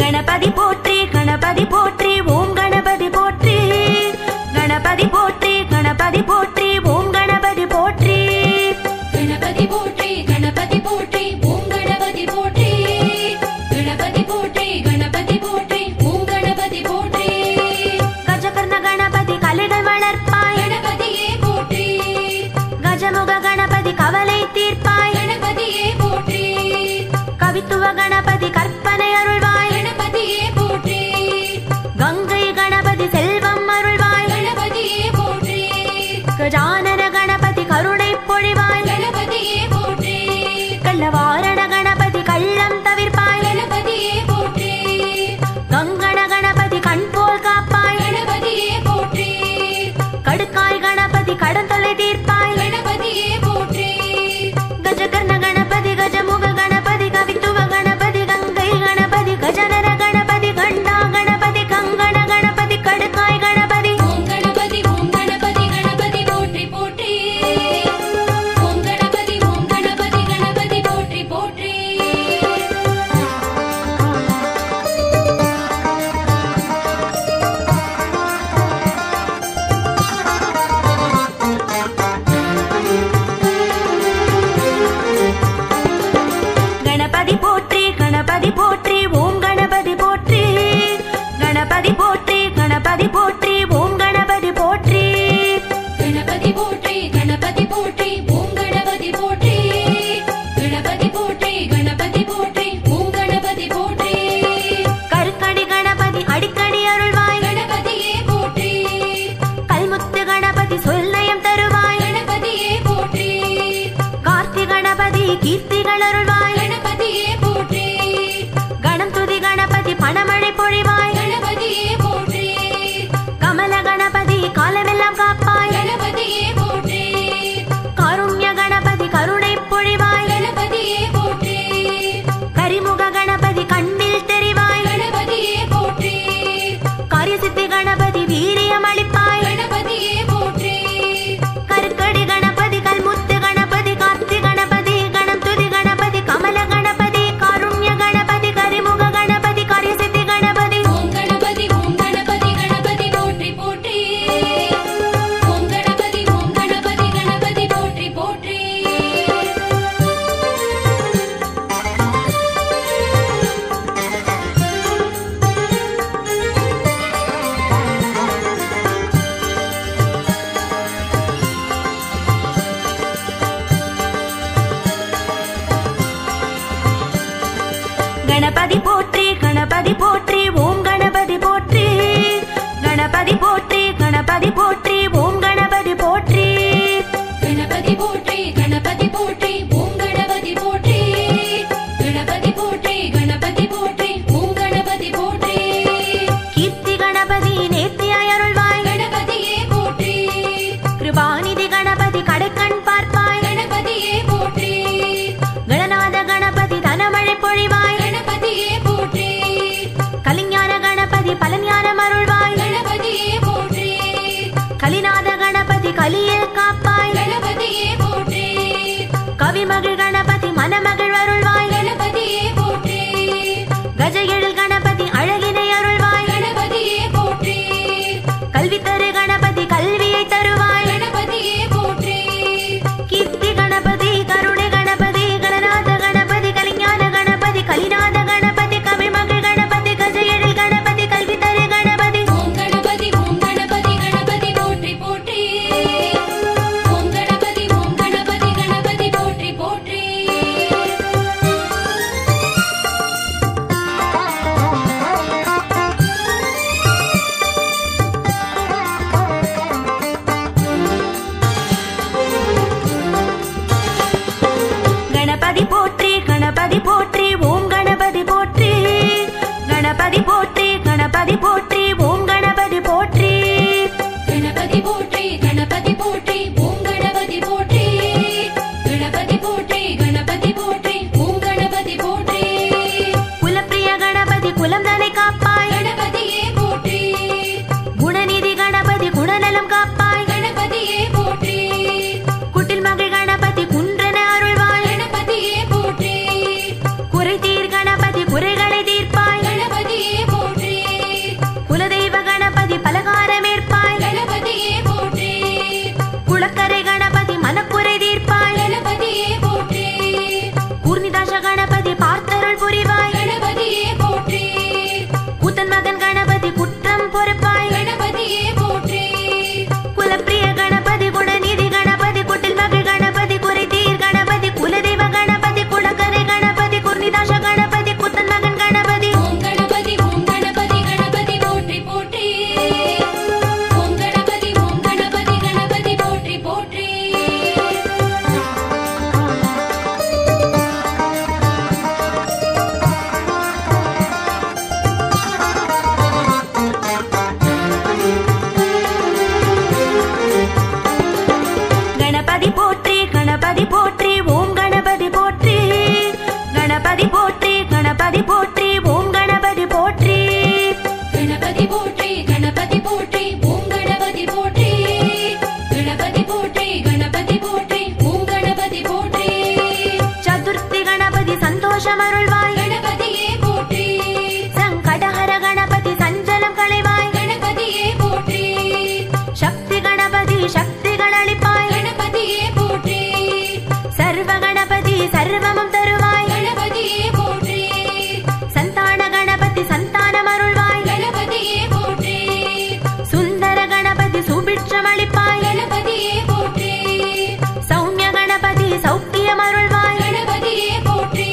கணபதி போற்றி கணபதி போற்றி ஓம் கணபதி போற்றி கணபதி போற்றி கணபதி போற்றி ஓம் கணபதி போற்றி கணபதி போற்றி கணபதி போற்றி ஓம் கணபதி போற்றி கணபதி போற்றி கணபதி போற்றி ஓம் கணபதி போற்றி கஜகர்ண கணபதி கலைகள் வளர்ப்பாய் கணபதியே போற்றி கஜமுக கணபதி கவலை தீர்ப்பாய் கணபதியே போற்றி கவித்துவ கணபதி கற்பனை அருள்வாய் கணபதியே போற்றி கங்கை கணபதி செல்வம் அருள்வாய் கணபதியே போற்றி கஜானன கணபதி கருணை பொழிவாய் கணபதியே போற்றி கள்ளவாரண கணபதி கள்ளம் தவிர்ப்பாய் கணபதியே போற்றி கங்கண கணபதி கண் போல் காப்பாய் கணபதியே போற்றி கடுக்காய் கணபதி கடந்தொலை தீர்ப்பாய் கணபதியே போற்றி கஜகர்ண கணபதி கஜமுக கணபதி கவித்துவ கணபதி கங்கை கணபதி கஜனன கணபதி கண்டா கணபதி கங்கண கணபதி கடுக்காய் கணபதி ஓம் கணபதி கணபதி போற்றி போற்றி ஓம் கணபதி கணபதி போற்றி போற்றி கலியில் காப்பாய் கணபதியே போற்றி கவிமகிழ் கணபதி மனமகிழ் அருள்வாய் கணபதியே போற்றி கஜ எழில் கணபதி அழகினை அருள்வாய் கணபதியே போற்றி கல்வி தரு கணபதி கல்வியை தருவாய் கணபதியே போற்றி கீர்த்தி கணபதி கருணை கணபதி கணநாத கணபதி கலிஞான கணபதி கலிநாத கணபதி கவிமகிழ் கணபதி கஜ எழில் கணபதி கல்வி தரு கணபதி ஓம் கணபதி கணபதி போற்றி போற்றி ஓம் கணபதி கணபதி போற்றி போற்றி கணபதி போற்றி கணபதி போற்றி ஓம் கணபதி போற்றி கணபதி போற்றி கணபதி போற்றி ஓம் கணபதி போற்றி கணபதி போற்றி கணபதி போற்றி ஓம் கணபதி போற்றி கணபதி போற்றி கணபதி போற்றி ஓம் கணபதி போற்றி குலப்பிரிய கணபதி குலம் தனை காப்பாய் கணபதியே போற்றி குணநிதி கணபதி குணநலம் காப்பாய் கணபதியே போற்றி குட்டில் மகிழ் கணபதி குன்றன அருள்வாய் கணபதியே போற்றி குறை தீர் கணபதி குறைகளை தீர்ப்பாய் கணபதியே போற்றி குலதெய்வ கணபதி பலகாரமேற்பாய் கணபதியே போற்றி குளக்கரை கணபதி மனக்குறை தீர்ப்பாய் கணபதியே போற்றி கூர்ணிதாச கணபதி பார்த்தருள் புரிவாய் கணபதியே போற்றி கூத்தன் மகன் கணபதி குற்றம் பொறுப்பாய் கணபதியே போற்றி குலப்பிரிய கணபதி குணநிதி கணபதி குட்டில் மகிழ் கணபதி குறை தீர் கணபதி குலதெய்வ கணபதி குளக்கரை கணபதி கூர்ணிதாச கணபதி கூத்தன் மகன் கணபதி ஓம் கணபதி கணபதி போற்றி போற்றி ஓம் கணபதி கணபதி போற்றி போற்றி கணபதி போற்றி கணபதி போற்றி ஓம் கணபதி போற்றி கணபதி போற்றி கணபதி போற்றி ஓம் கணபதி போற்றி கணபதி போற்றி கணபதி போற்றி ஓம் கணபதி போற்றி கணபதி போற்றி கணபதி போற்றி ஓம் கணபதி போற்றி சதுர்த்தி கணபதி சந்தோஷம் அருள்வாய் கணபதியே போற்றி சங்கடஹர கணபதி சஞ்சலம் களைவாய் கணபதியே போற்றி சக்தி கணபதி சக்திகள் அளிப்பாய் கணபதியே போற்றி சர்வ கணபதி சர்வமும் தருவாய் கணபதியே போற்றி சந்தான கணபதி சந்தானம் அருள்வாய் கணபதியே போற்றி சுந்தர கணபதி சுபிட்சம் அளிப்பாய் கணபதியே போற்றி சௌமிய கணபதி சௌக்கியம் அருள்வாய் கணபதியே போற்றி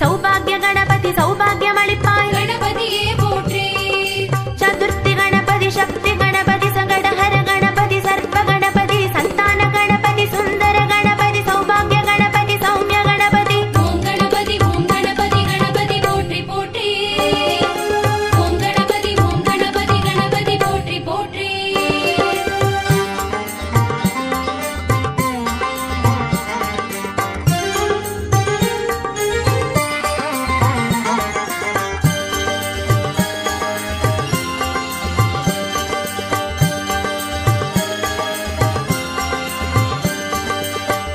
சௌபாகிய கணபதி சௌபாகியம் அளிப்பாய் கணபதியே போற்றி சதுர்த்தி கணபதி சக்தி கணபதி சங்கடஹர கணபதி சர்வ கணபதி சந்தான கணபதி சுந்தர கணபதி சௌபாகிய கணபதி சௌமிய கணபதி ஓம் கணபதி கணபதி போற்றி போற்றி ஓம் கணபதி கணபதி போற்றி போற்றி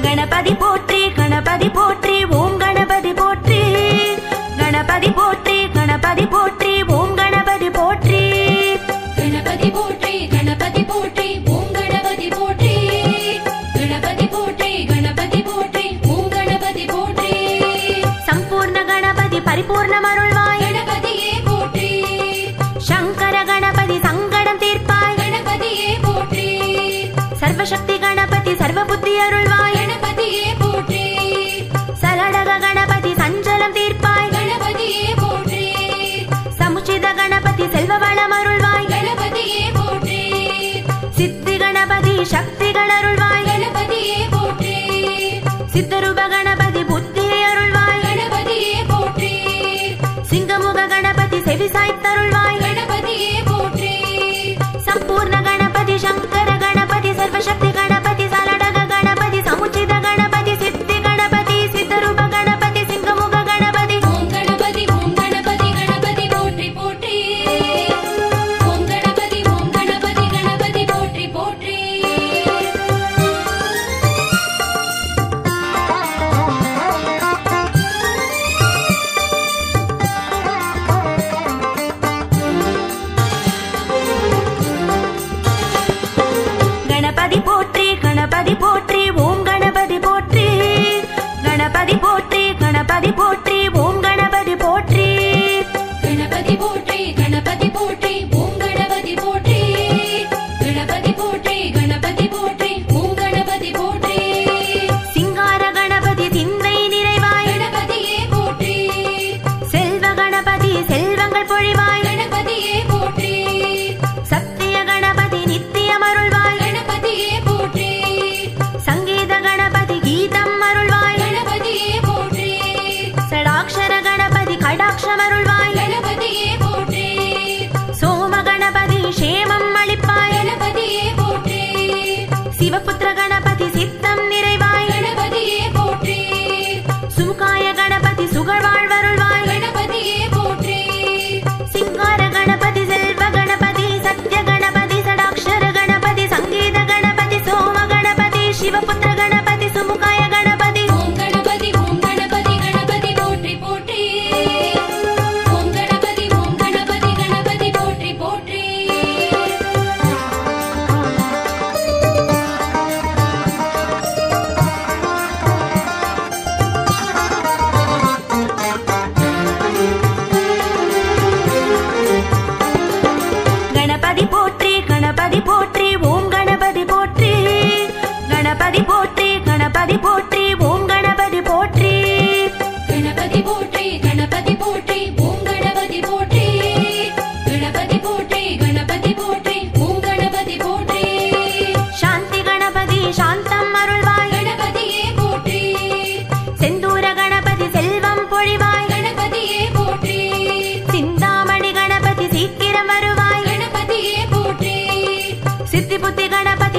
கணபதி போற்றி கணபதி போற்றி ஓம் கணபதி போற்றி கணபதி போற்றி கணபதி போற்றி ஓம் கணபதி போற்றி கணபதி போற்றி கணபதி போற்றி ஓம் கணபதி போற்றி கணபதி போற்றி கணபதி போற்றி ஓம் கணபதி போற்றி சம்பூர்ண கணபதி பரிபூர்ணம் அருள்வாய் கணபதியே போற்றி சங்கர கணபதி சங்கடம் தீர்ப்பாய் கணபதியே போற்றி சர்வசக்தி கணபதி சர்வ புத்தி அருள்வாய் கணபதியே போற்றி சலடக கணபதி சஞ்சலம் தீர்ப்பாய் கணபதியே போற்றி சமுச்சித கணபதி செல்வ வளம் அருள்வாய் கணபதியே போற்றி சித்தி கணபதி சக்திகள் அருள்வாய் கணபதியே போற்றி சித்தரூப கணபதி புத்தியை அருள்வாய் கணபதியே போற்றி சிங்கமுக கணபதி செவி சாய்த்தருள்வாய் கணபதியே போற்றி சம்பூர்ண கணபதி சங்கர கணபதி சர்வசக்தி கணபதி சலடக கணபதி சமுச்சித கணபதி சித்தி கணபதி சித்தரூப கணபதி சிங்கமுக கணபதி ஓம் கணபதி கணபதி போற்றி போற்றி ஓம் கணபதி கணபதி போற்றி போற்றி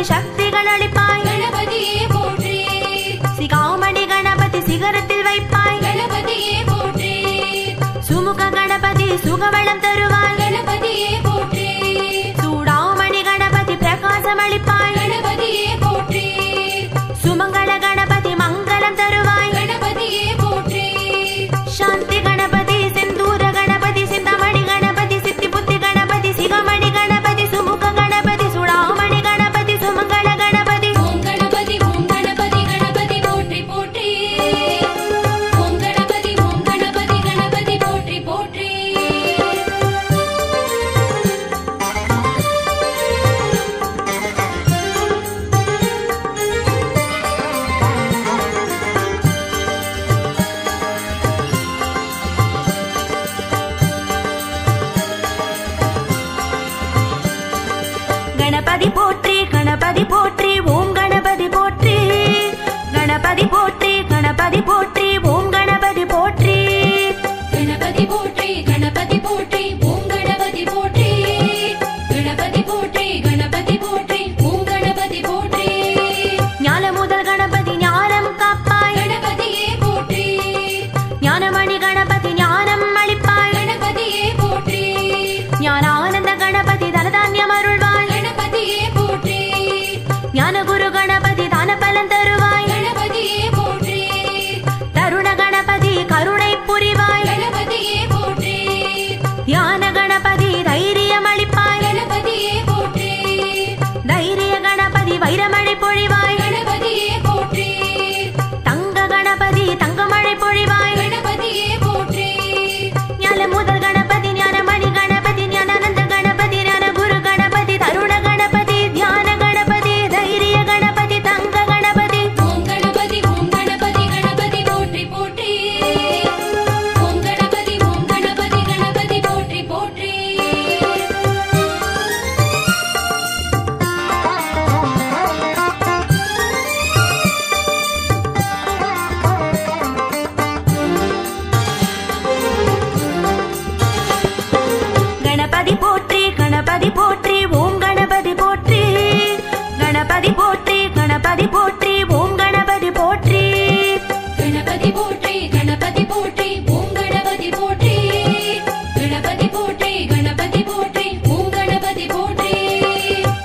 கணபதி சக்திகள் அளிப்பாய் கணபதியே போற்றி சிகாமணி கணபதி சிகரத்தில் வைப்பாய் கணபதியே போற்றி சுமுக கணபதி சுகவளம் தருவாய் கணபதியே போற்றி சூடாமணி கணபதி பிரகாசம் அளிப்பாய் கணபதியே போற்றி சுமங்கல கணபதி மங்களம் தருவாய் கணபதியே போற்றி சாந்தி கணபதி செந்தூர கணபதி சிந்தாமணி கணபதி சித்தி புத்தி கணபதி சிகாமணி கணபதி சுமுக கணபதி சூடாமணி கணபதி சுமங்கல கணபதி ஓம் கணபதி கணபதி போற்றி போற்றி ஓம் கணபதி கணபதி போற்றி போற்றி கணபதி போற்றி கணபதி போற்றி ஓம் கணபதி போற்றி கணபதி போற்றி கணபதி போற்றி ஓம் கணபதி போற்றி கணபதி போற்றி கணபதி போற்றி ஓம் கணபதி போற்றி கணபதி போற்றி கணபதி போற்றி ஓம் கணபதி போற்றி ஞான முதல் கணபதி ஞானம் காப்பாய் கணபதியே போற்றி ஞானமணி கணபதி ஞானம் அளிப்பாய் கணபதியே போற்றி ஞானானந்த கணபதி தனதான்யம் அருள்வாய் கணபதியே போற்றி ஞான குரு கணபதி தான பலன் தருவாய் கணபதியே போற்றி தருண கணபதி கருணை புரிவாய் கணபதியே போற்றி ஞான கணபதி தைரியம் அளிப்பாய் கணபதியே போற்றி தைரிய கணபதி வைரமழை பொழிவாய் கணபதியே போற்றி தங்க கணபதி தங்கமழை பொழிவாய் கணபதியே போற்றி ஞான முதல் கணபதி ஞானமணி கணபதி ஞானானந்த கணபதி ஞான குரு கணபதி தருண கணபதி தியான கணபதி தைரிய கணபதி தங்க கணபதி ஓம் கணபதி கணபதி போற்றி போற்றி ஓம் கணபதி போற்றி போற்றி கணபதி போற்றி கணபதி போற்றி ஓம் கணபதி போற்றி கணபதி போற்றி கணபதி போற்றி ஓம் கணபதி போற்றி கணபதி போற்றி கணபதி போற்றி ஓம் கணபதி போற்றி கணபதி போற்றி கணபதி போற்றி ஓம் கணபதி போற்றி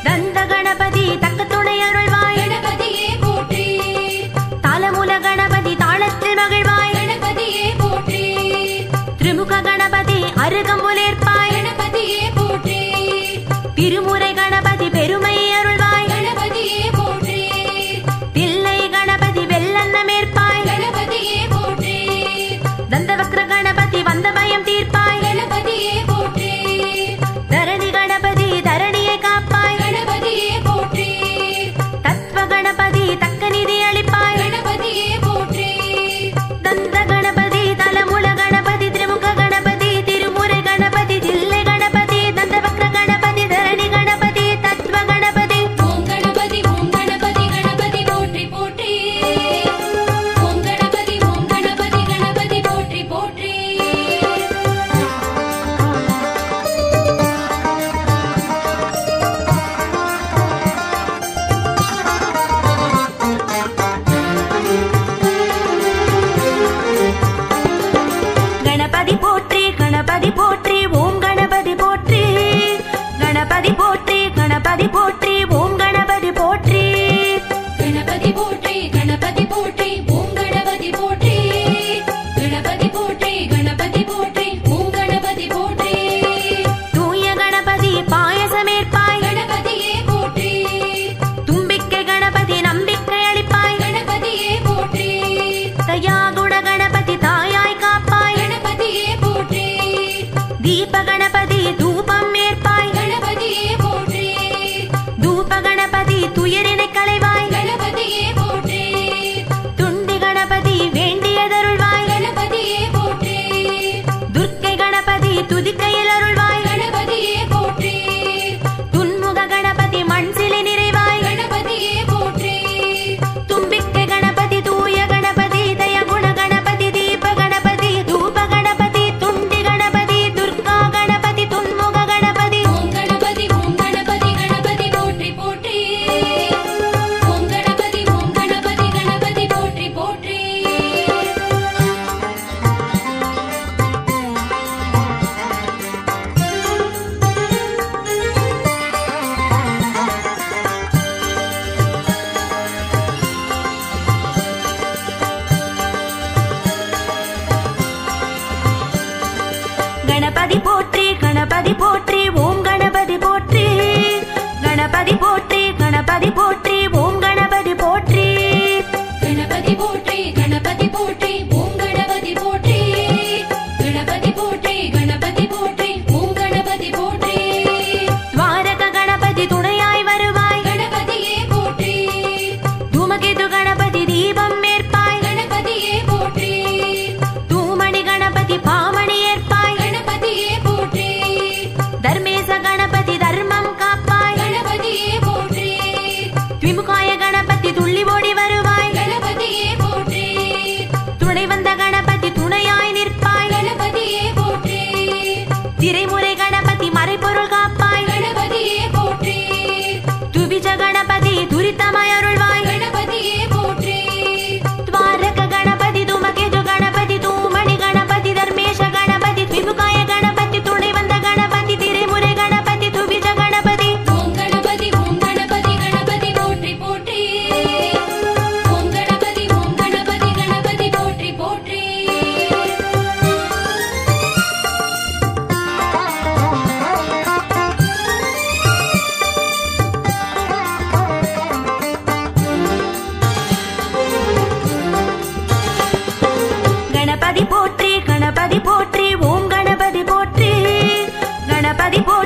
தந்த கணபதி தக்க துணை அருள்வாய் கணபதியே போற்றி தாளமூல கணபதி தாளத்தில் மகிழ்வாய் கணபதியே போற்றி திருமுக கணபதி அருகம்புலேற்பாய் கணபதியே போற்றி திருமுறை கணபதி பெருமை அருள்வாய் கணபதியே போற்றி தில்லை கணபதி வெள்ளன்னமேற்பாய் கணபதியே போற்றி தந்தவக்ர கணபதி வந்த பயம் தீர்ப்பாய் கணபதியே போற்றி தரணி கணபதி தரணியை காப்பாய் கணபதியே போற்றி தத்வ கணபதி தக்க நிதி அளிப்பாய் கணபதியே போற்றி தந்த கணபதி தலமுல கணபதி திருமுக கணபதி திருமுறை கணபதி தில்லை கணபதி தந்தவக்ர கணபதி தரணி கணபதி தத்வ கணபதி ஓம் கணபதி கணபதி போற்றி போற்றி ஓம் கணபதி போற்றி போற்றி கணபதி போற்றி கணபதி போற்றி ஓம் கணபதி போற்றி கணபதி போற்றி கணபதி போற்றி ஓம் கணபதி போற்றி கணபதி போற்றி கணபதி போற்றி ஓம் கணபதி போற்றி கணபதி போற்றி கணபதி போற்றி ஓம் கணபதி போற்றி தூய கணபதி பாயசமேற்பாய் கணபதியே போற்றி தும்பிக்கை கணபதி நம்பிக்கை அளிப்பாய் கணபதியே போற்றி தயாகுண கணபதி தாயாய் காப்பாய் கணபதியே போற்றி தீப கணபதி தூபம் ஏற்பாய் கணபதியே போற்றி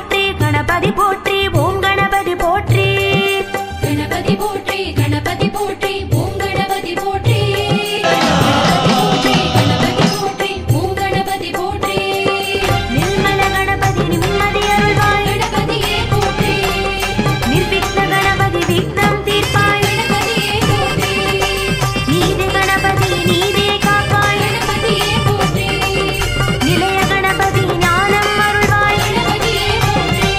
போற்றி கணபதி போற்றி ஓம் கணபதி போற்றி கணபதி போற்றி கணபதி போற்றி ஓம் கணபதி போற்றி கணபதி போற்றி ஓம் கணபதி போற்றி நிர்மல கணபதி நிம்மதி அருள்வாய் கணபதியே போற்றி நிர்விக்ன கணபதி விக்னம் தீர்ப்பாய் கணபதியே போற்றி நீதி கணபதி நீதே காப்பாய் கணபதியே போற்றி நிலைய கணபதி ஞானம் அருள்வாய் கணபதியே போற்றி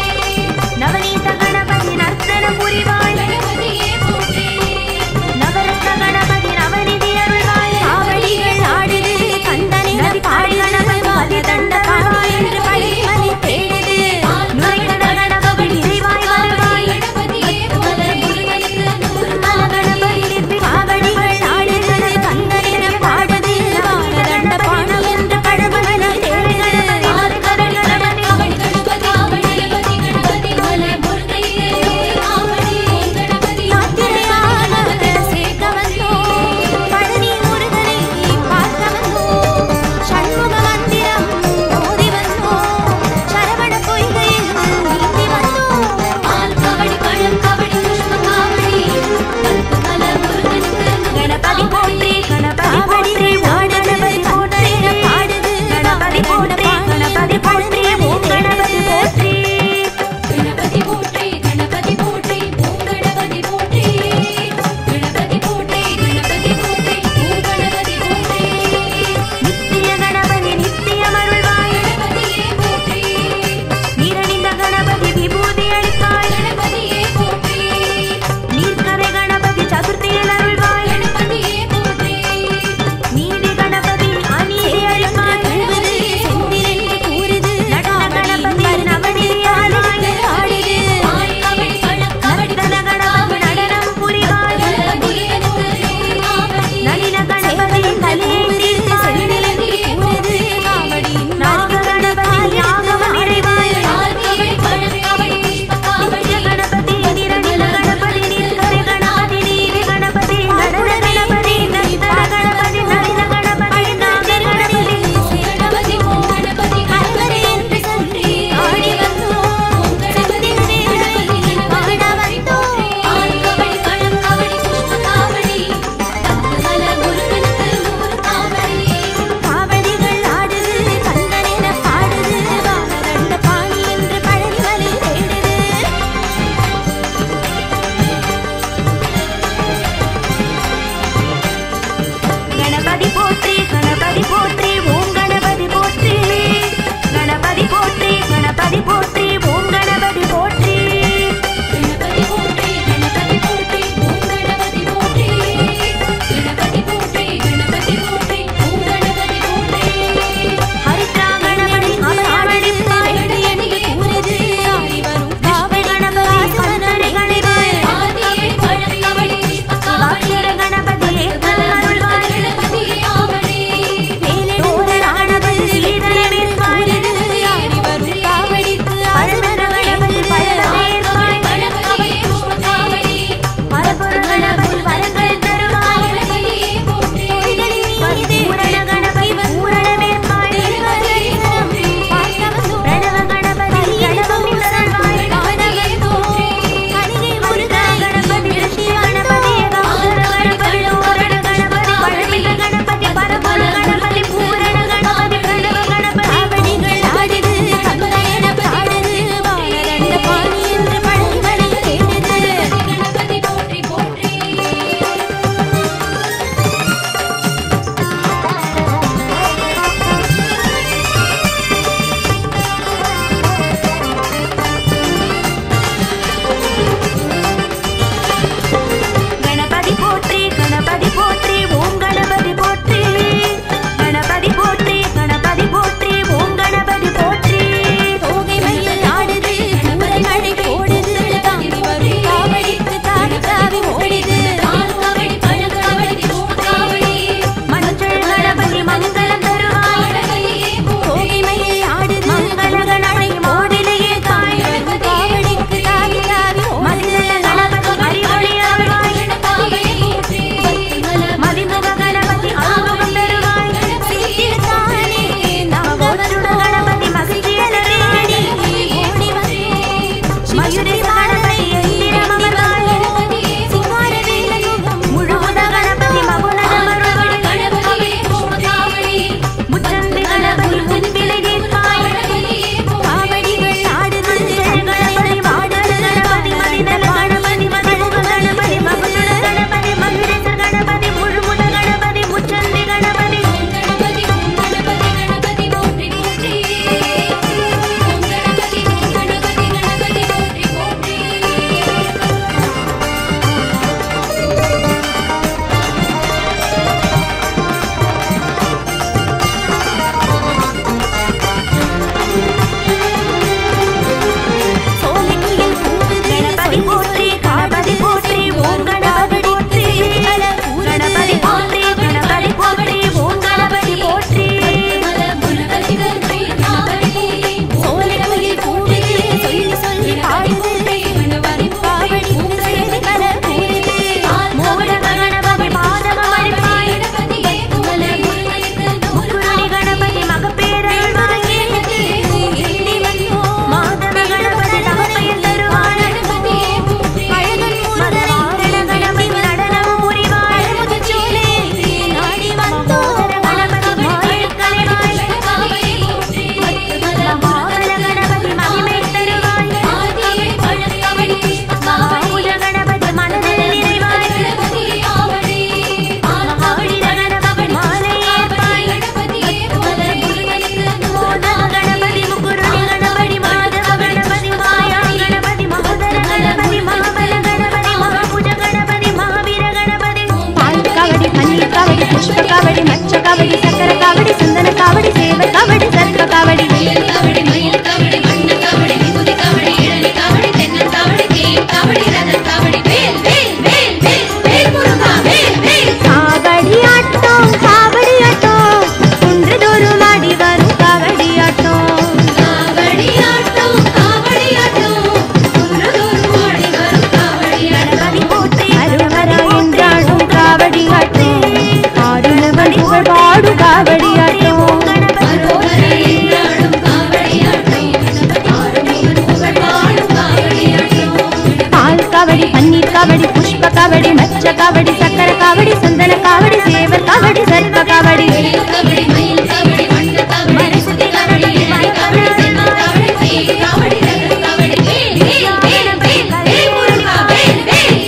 மச்ச காவடி சக்கர காவடி சந்தன காவடி சேவர் காவடி சர்ப்ப காவடி காவடி மயில் காவடி வண்ட காவடி மரசுத்தி காவடி ஏழை காவடி செல்வ காவடி தேவி காவடி ரத காவடி வேல் வேல் வேல் வேல் வேல் முருகா வேல் வேல்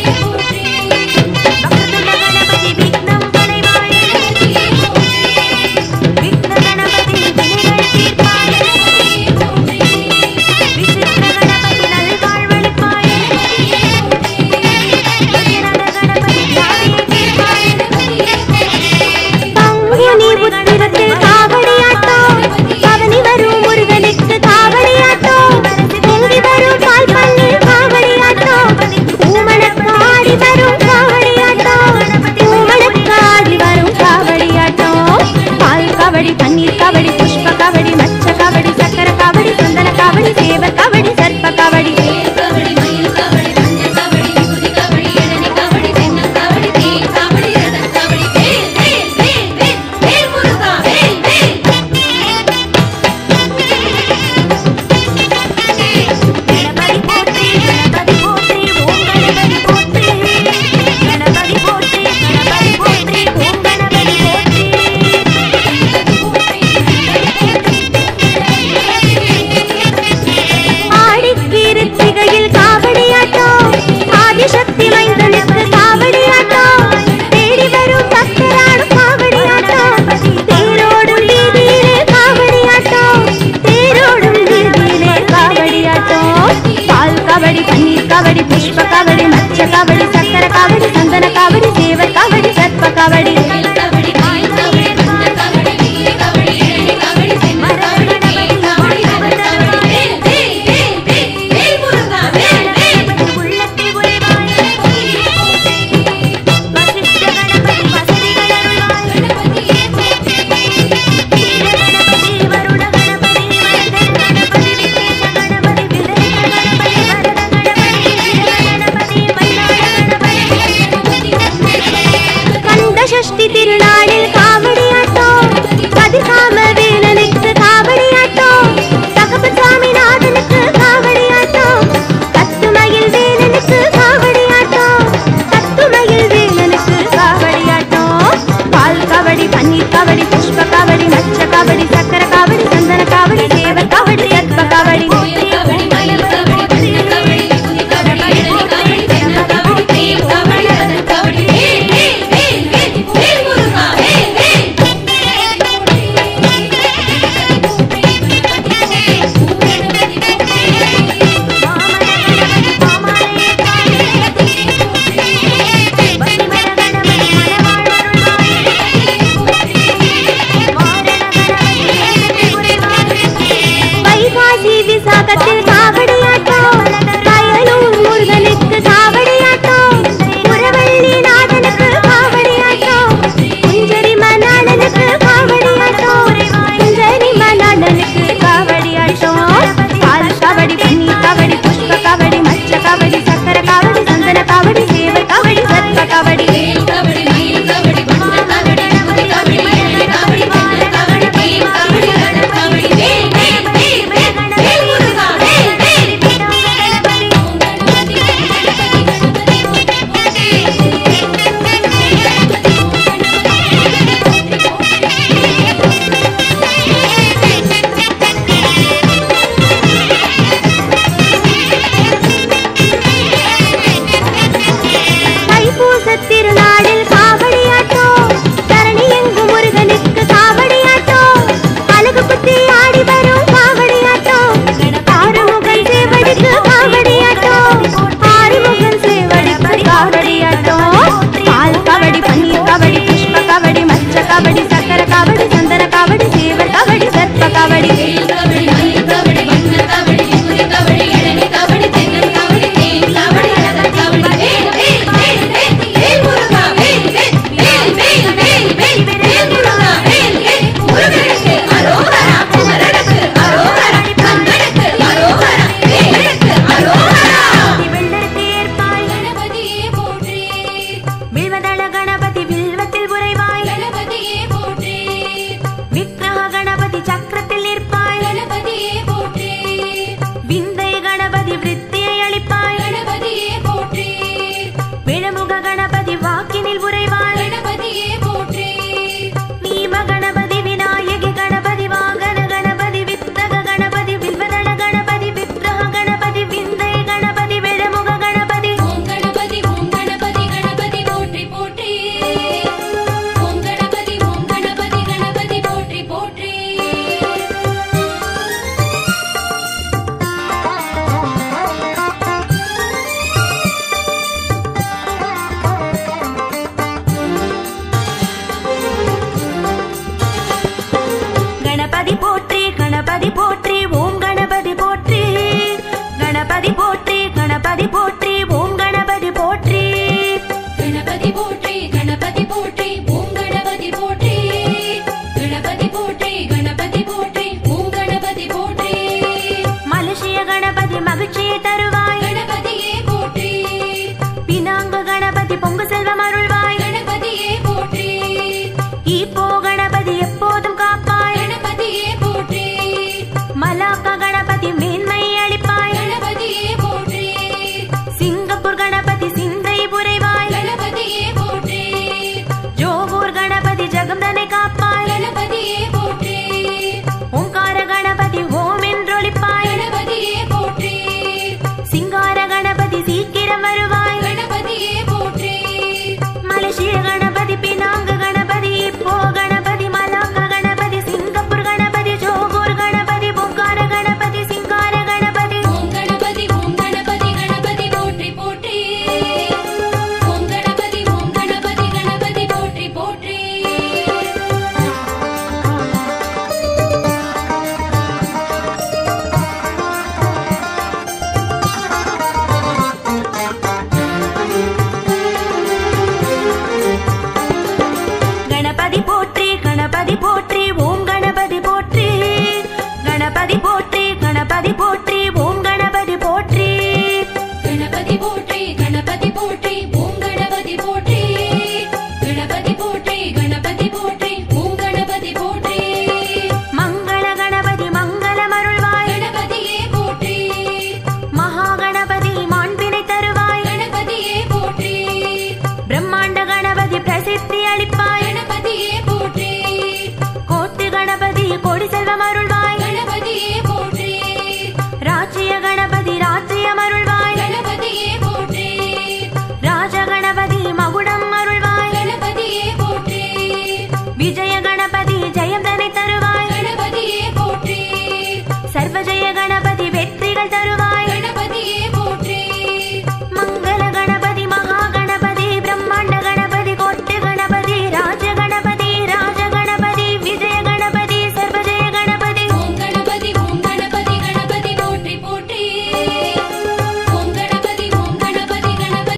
பக்த கணபதி விக்னம் களைவாயே விக்ன கணபதி வினைகள் தீர்ப்பாயே விசித்திர கணபதி நல்வாழ்வளிப்பாயே விநாயக கணபதி வியாதியை தீர்ப்பாயே பங்குனி உத்திரத்தில் காவடியாட்டம் பவனி வரும் முருகனுக்கு காவடியாட்டம் பொங்கி வரும் பால் பன்னீர் காவடியாட்டம் பூமணக்காடி வரும் காவடியாட்டம் பூமணக்காடி வரும் காவடியாட்டம் பால் காவடி பன்னீர் காவடி புஷ்ப காவடி மச்ச காவடி சக்கர காவடி சந்தன காவடி சேவர் காவடி சர்ப்ப காவடி காவடி மயில் காவடி வண்ட காவடி விபூதி காவடி ஏழை காவடி செல்வ காவடி தேவி காவடி ரத காவடி வேல் வேல் வேல் வேல் வேல் முருகா வேல் வேல் கணபதி போற்றி கணபதி போற்றி ஓம் கணபதி போற்றி கணபதி போற்றி கணபதி போற்றி ஓம் கணபதி போற்றி ஆடிக்கிருத்திகையில் காவடியாட்டம் ஆதிசக்தி மைந்தனுக்கு காவடியாட்டம் தேடி வரும் பக்தராடும் காவடியாட்டம் தேரோடும் வீதியிலே காவடியாட்டம் தேரோடும் வீதியிலே காவடியாட்டம் பால் காவடி பன்னீர் காவடி புஷ்ப காவடி மச்ச காவடி சக்கர காவடி சந்தன காவடி சேவர் காவடி சர்ப்ப காவடி காவடி மயில் காவடி வண்ட காவடி விபூதி காவடி ஏழை காவடி செல்வ காவடி தேவி காவடி ரத காவடி வேல் வேல் வேல் வேல் வேல் முருகா வேல் வேல் உள்ளத்தில் உறைவாயே வசிஷ்ட கணபதி வசதிகள் அருள்வாயே கணபதி வருட கணபதி வரதன் கணபதி விக்னேஷ கணபதி விதேக கணபதி வரத கணபதி வீர கணபதி மல்லாள கணபதி கந்த சஷ்டி போற்றி கணபதி போற்றி ஓம் கணபதி போற்றி கணபதி போற்றி கணபதி போற்றி ஓம் கணபதி போற்றி கணபதி போற்றி கணபதி போற்றி ஓம் கணபதி போற்றி மலேசிய கணபதி மகிழ்ச்சியை தருவாய் கணபதியே போற்றி பினாங்கு கணபதி பொங்கு செல்வம் அருள்வாய் கணபதியே போற்றி இப்போ கணபதி எப்போதும் காப்பாய் கணபதியே போற்றி மலாக்கா கணபதி மேன்மை அளிப்பாய் கணபதியே போற்றி சிங்கப்பூர் கணபதி சிந்தை புரைவாய் கணபதியே போற்றி ஜோகூர் கணபதி ஜெகம்தனை காப்பாய் கணபதியே போற்றி ஓங்கார கணபதி ஓம் என்றொலிப்பாய் கணபதியே போற்றி சிங்கார கணபதி சீக்கிரம் வருவாய் கணபதியே போற்றி மலேசிய கணபதி பினாங்கு கணபதி இப்போ Ganapathi Malacca Ganapathi Singapore Ganapathi Johor Ganapathi ஓங்கார கணபதி சிங்கார கணபதி ஓம் கணபதி கணபதி போற்றி போற்றி ஓம் கணபதி கணபதி போற்றி போற்றி கணபதி போற்றி கணபதி போற்றி ஓம் கணபதி போற்றி கணபதி போற்றி கணபதி போற்றி ஓம் கணபதி போற்றி கணபதி போற்றி கணபதி போற்றி ஓம் கணபதி போற்றி கணபதி போற்றி கணபதி போற்றி ஓம் கணபதி போற்றி மங்கள கணபதி மங்களம் அருள்வாய் கணபதியே போற்றி மகா கணபதி மாண்பினை தருவாய் கணபதியே போற்றி பிரம்மாண்ட கணபதி பிரசித்தி அளிப்பாய் கணபதியே போற்றி கோட்டு கணபதி கோடி செல்வம் அருள்வாய் கணபதியே போற்றி ராஜ்ய கணபதி ராஜ்யம் அருள்வாய் கணபதியே போற்றி ராஜ கணபதி மகுடம் அருள்வாய் கணபதியே போற்றி விஜய